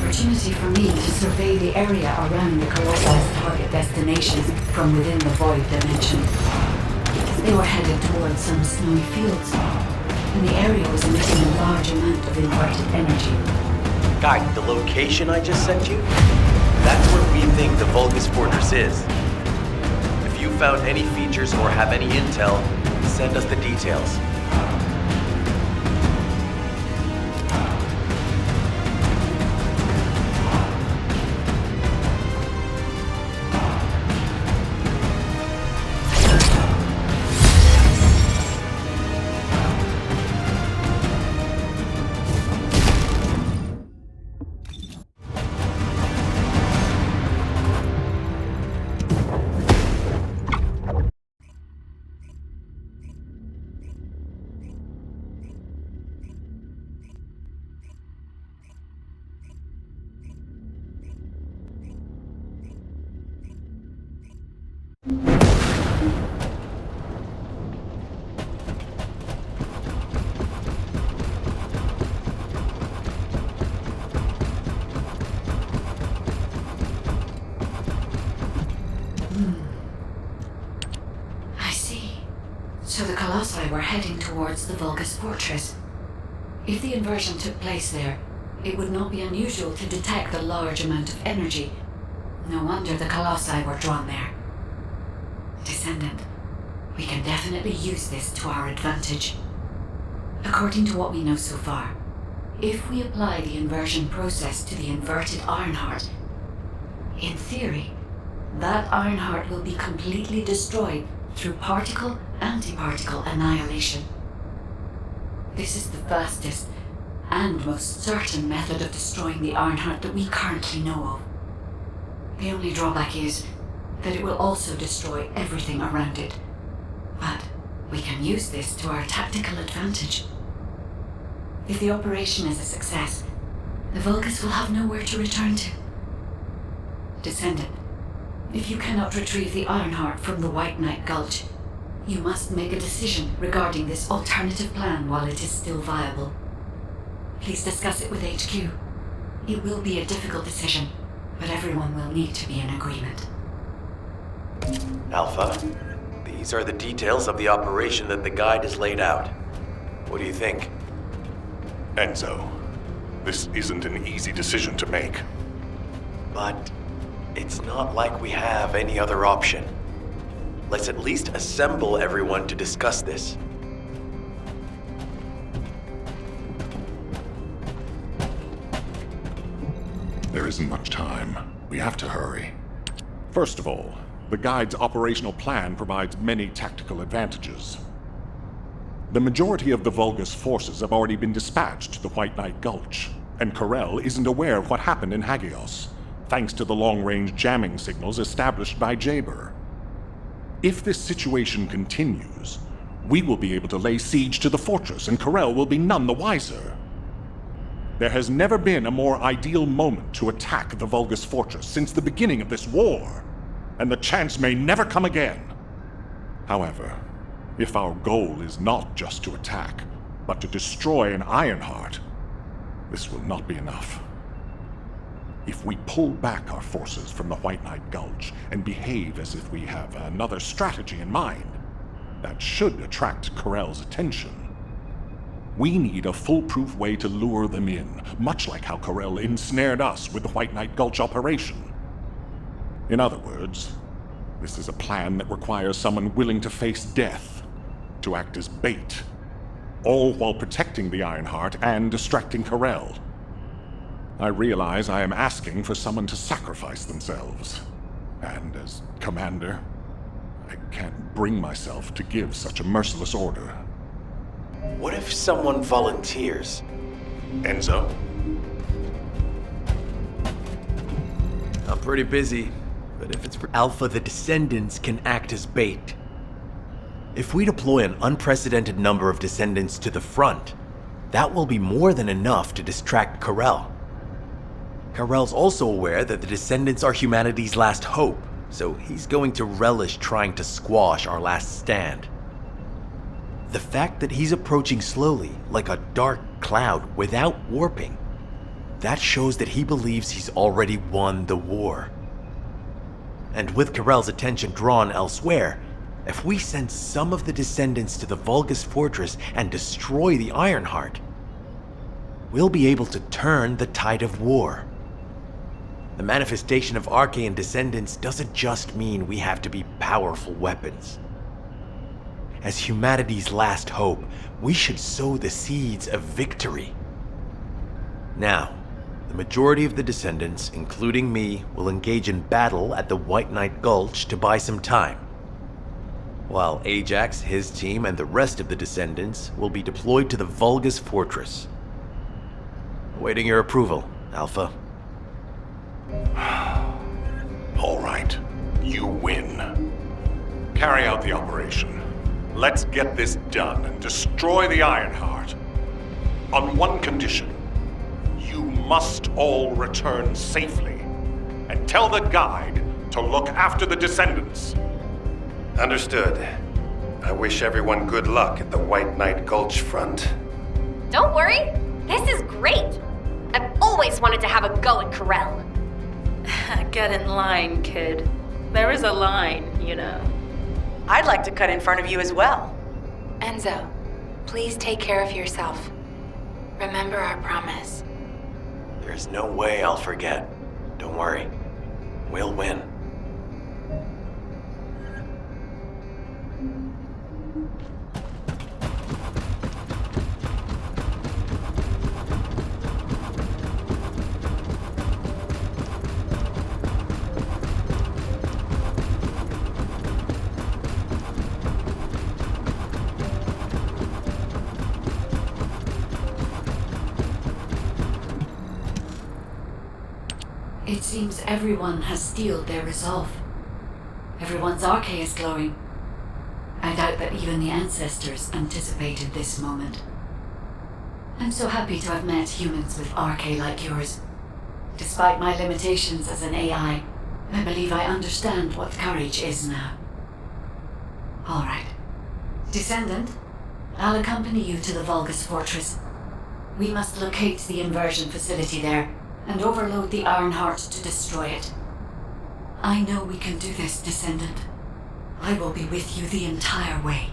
opportunity for me to survey the area around the Colossus' target destination from within the Void Dimension. They were headed towards some snowy fields, and the area was emitting a large amount of inverted energy. Guy, the location I just sent you? That's where we think the Vulgus Fortress is. If you found any features or have any intel, send us the details. So the Colossi were heading towards the Vulgus Fortress. If the inversion took place there, it would not be unusual to detect a large amount of energy. No wonder the Colossi were drawn there. Descendant, we can definitely use this to our advantage. According to what we know so far, if we apply the inversion process to the inverted Ironheart, in theory, that Ironheart will be completely destroyed through particle-antiparticle annihilation. This is the fastest and most certain method of destroying the Ironheart that we currently know of. The only drawback is that it will also destroy everything around it. But we can use this to our tactical advantage. If the operation is a success, the Vulgus will have nowhere to return to. Descendant, if you cannot retrieve the Ironheart from the White Knight Gulch, you must make a decision regarding this alternative plan while it is still viable. Please discuss it with HQ. It will be a difficult decision, but everyone will need to be in agreement. Alpha, these are the details of the operation that the guide has laid out. What do you think? Enzo, this isn't an easy decision to make. But it's not like we have any other option. Let's at least assemble everyone to discuss this. There isn't much time. We have to hurry. First of all, the Guide's operational plan provides many tactical advantages. The majority of the Vulgus forces have already been dispatched to the White Knight Gulch, and Corell isn't aware of what happened in Hagios, thanks to the long-range jamming signals established by Jaber. If this situation continues, we will be able to lay siege to the fortress, and Corell will be none the wiser. There has never been a more ideal moment to attack the Vulgus fortress since the beginning of this war, and the chance may never come again. However, if our goal is not just to attack, but to destroy an Ironheart, this will not be enough. If we pull back our forces from the White Knight Gulch and behave as if we have another strategy in mind, that should attract Corell's attention. We need a foolproof way to lure them in, much like how Corell ensnared us with the White Knight Gulch operation. In other words, this is a plan that requires someone willing to face death, to act as bait, all while protecting the Ironheart and distracting Corell. I realize I am asking for someone to sacrifice themselves, and as commander, I can't bring myself to give such a merciless order. What if someone volunteers? Enzo? I'm pretty busy, but if it's for Alpha, the Descendants can act as bait. If we deploy an unprecedented number of Descendants to the front, that will be more than enough to distract Corell. Corell's also aware that the Descendants are humanity's last hope, so he's going to relish trying to squash our last stand. The fact that he's approaching slowly, like a dark cloud without warping, that shows that he believes he's already won the war. And with Corell's attention drawn elsewhere, if we send some of the Descendants to the Vulgus fortress and destroy the Ironheart, we'll be able to turn the tide of war. The manifestation of Archaean Descendants doesn't just mean we have to be powerful weapons. As humanity's last hope, we should sow the seeds of victory. Now, the majority of the Descendants, including me, will engage in battle at the White Knight Gulch to buy some time, while Ajax, his team, and the rest of the Descendants will be deployed to the Vulgus fortress. Awaiting your approval, Alpha. All right, you win. Carry out the operation. Let's get this done and destroy the Ironheart. On one condition. You must all return safely. And tell the Guide to look after the Descendants. Understood. I wish everyone good luck at the White Knight Gulch front. Don't worry. This is great. I've always wanted to have a go at Corell. Get in line, kid. There is a line, you know. I'd like to cut in front of you as well. Enzo, please take care of yourself. Remember our promise. There's no way I'll forget. Don't worry. We'll win. It seems everyone has steeled their resolve. Everyone's arche is glowing. I doubt that even the ancestors anticipated this moment. I'm so happy to have met humans with RK like yours. Despite my limitations as an AI, I believe I understand what courage is now. All right. Descendant, I'll accompany you to the Vulgus Fortress. We must locate the inversion facility there and overload the Ironheart to destroy it. I know we can do this, Descendant. I will be with you the entire way.